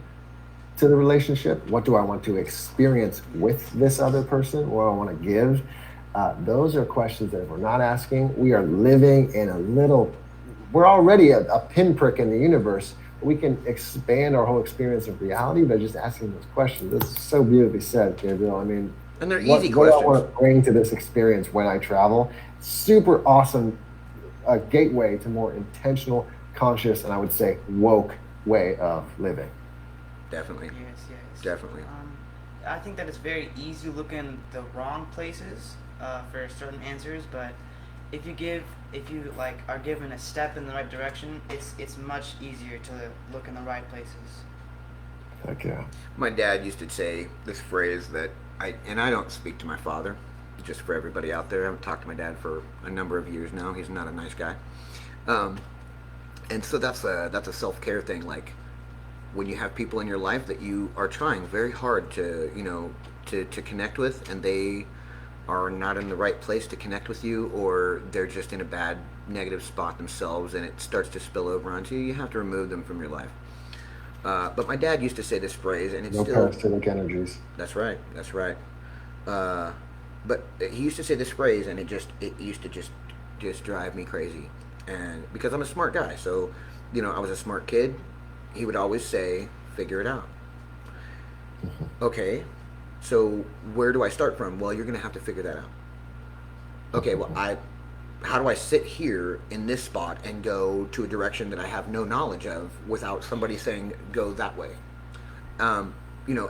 [SPEAKER 2] to the relationship? What do I want to experience with this other person? What do I want to give? Those are questions that if we're not asking, we are living in we're already a pinprick in the universe. We can expand our whole experience of reality by just asking those questions. This is so beautifully said, Gabriel. I mean,
[SPEAKER 3] And they're
[SPEAKER 2] what
[SPEAKER 3] easy
[SPEAKER 2] do I
[SPEAKER 3] questions.
[SPEAKER 2] want to bring to this experience when I travel? Super awesome gateway to more intentional, conscious, and I would say woke way of living.
[SPEAKER 3] Definitely.
[SPEAKER 1] Yes.
[SPEAKER 3] Definitely.
[SPEAKER 1] I think that it's very easy to look in the wrong places for certain answers, but if you like are given a step in the right direction, it's much easier to look in the right places.
[SPEAKER 2] Heck yeah.
[SPEAKER 3] My dad used to say this phrase that I don't speak to my father, just for everybody out there. I haven't talked to my dad for a number of years now. He's not a nice guy. Um, and so that's a self-care thing. Like, when you have people in your life that you are trying very hard to, to connect with, and they are not in the right place to connect with you, or they're just in a bad negative spot themselves, and it starts to spill over onto you, you have to remove them from your life. But my dad used to say this phrase, and it's
[SPEAKER 2] No
[SPEAKER 3] still.
[SPEAKER 2] parasitic energies.
[SPEAKER 3] That's right. That's right. Uh, but he used to say this phrase, and it used to just drive me crazy. And because I'm a smart guy, so I was a smart kid. He would always say, "Figure it out." Okay, so where do I start from? Well, you're gonna have to figure that out. Okay, well, how do I sit here in this spot and go to a direction that I have no knowledge of without somebody saying go that way?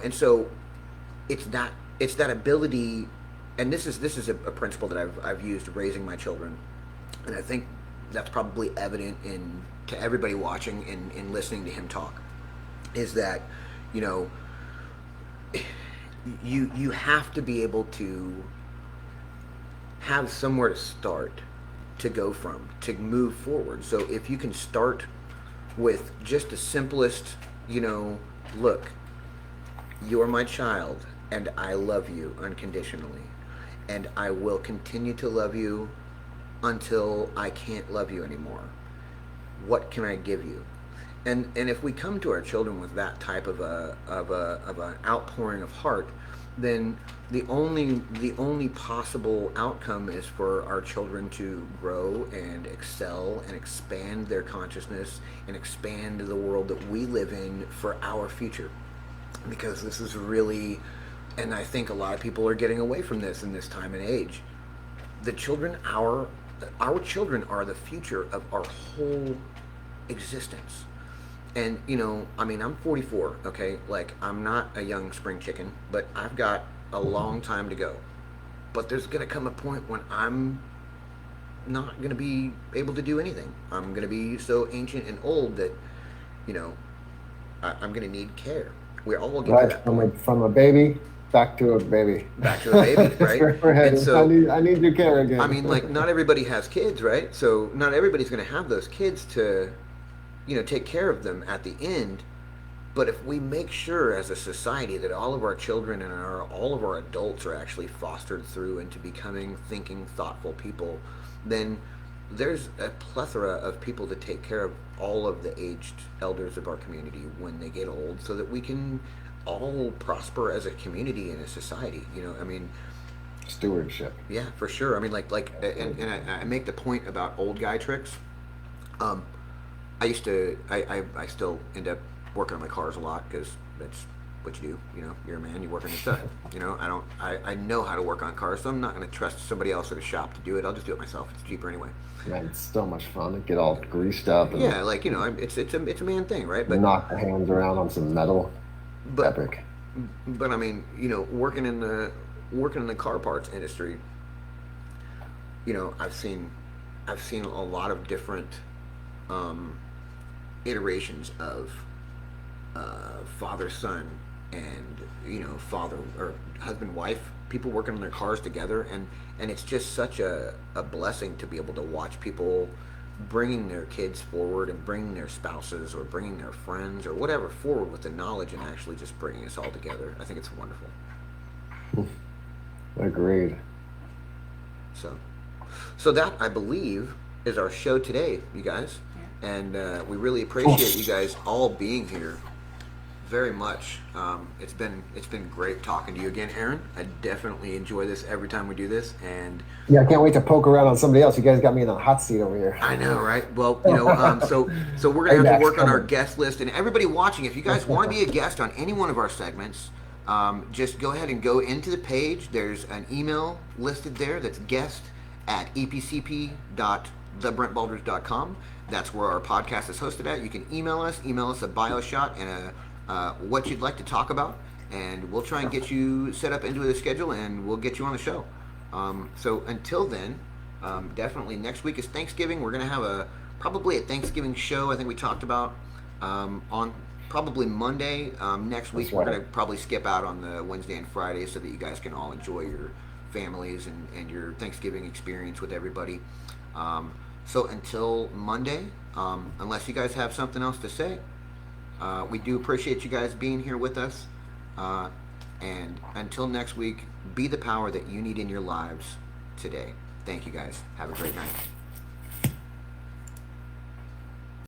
[SPEAKER 3] And so it's that ability, and this is a principle that I've used raising my children, and I think that's probably evident in to everybody watching and in listening to him talk, is that you know you have to be able to have somewhere to start, to go from, to move forward. So if you can start with just the simplest, look, you're my child, and I love you unconditionally, and I will continue to love you until I can't love you anymore. What can I give you? And if we come to our children with that type of an outpouring of heart, then the only possible outcome is for our children to grow and excel and expand their consciousness and expand the world that we live in for our future. Because this is really, and I think a lot of people are getting away from this in this time and age. The children, our children are the future of our whole existence. And I'm 44, okay? Like, I'm not a young spring chicken, but I've got a long time to go. But there's going to come a point when I'm not going to be able to do anything. I'm going to be so ancient and old that, I'm going to need care. We're all getting to
[SPEAKER 2] Right,
[SPEAKER 3] that
[SPEAKER 2] from
[SPEAKER 3] point.
[SPEAKER 2] a baby back to a baby.
[SPEAKER 3] Back to a baby,
[SPEAKER 2] That's
[SPEAKER 3] right?
[SPEAKER 2] where we're
[SPEAKER 3] And
[SPEAKER 2] headed.
[SPEAKER 3] so,
[SPEAKER 2] I need your care again.
[SPEAKER 3] I mean, like, not everybody has kids, right? So not everybody's going to have those kids to, take care of them at the end. But if we make sure as a society that all of our children and all of our adults are actually fostered through into becoming thinking, thoughtful people, then there's a plethora of people to take care of all of the aged elders of our community when they get old, so that we can all prosper as a community and a society. I mean,
[SPEAKER 2] Stewardship.
[SPEAKER 3] yeah, for sure. I mean, and I make the point about old guy tricks. Um, I still end up working on my cars a lot because that's what you do. You're a man, you work on your stuff. I know how to work on cars, so I'm not going to trust somebody else at a shop to do it. I'll just do it myself. It's cheaper anyway.
[SPEAKER 2] Man, it's so much fun to get all greased up and
[SPEAKER 3] Yeah, it's a man thing, right? But
[SPEAKER 2] knock the hands around on some metal.
[SPEAKER 3] but
[SPEAKER 2] Epic.
[SPEAKER 3] but I mean, working in the car parts industry, I've seen a lot of different um, iterations of father son, and father or husband wife, people working on their cars together, and it's just such a blessing to be able to watch people bringing their kids forward and bringing their spouses or bringing their friends or whatever forward with the knowledge and actually just bringing us all together. I think it's wonderful.
[SPEAKER 2] Agreed.
[SPEAKER 3] So that, I believe, is our show today, you guys. And we really appreciate you guys all being here very much. It's been great talking to you again, Aaron. I definitely enjoy this every time we do this, and
[SPEAKER 2] Yeah, I can't wait to poke around on somebody else. You guys got me in the hot seat over here.
[SPEAKER 3] I know, right? Well, so we're gonna have to work on our guest list, and everybody watching, if you guys want to be a guest on any one of our segments, just go ahead and go into the page. There's an email listed there that's guest at epcp.org. thebrentbalders.com. That's where our podcast is hosted at. You can email us a bio shot and what you'd like to talk about, and we'll try and get you set up into the schedule, and we'll get you on the show. So until then, definitely next week is Thanksgiving. We're going to have probably a Thanksgiving show. I think we talked about on probably Monday. Next week, we're going to probably skip out on the Wednesday and Friday so that you guys can all enjoy your families and your Thanksgiving experience with everybody. So until Monday, unless you guys have something else to say, we do appreciate you guys being here with us. And until next week, be the power that you need in your lives today. Thank you guys. Have a great night.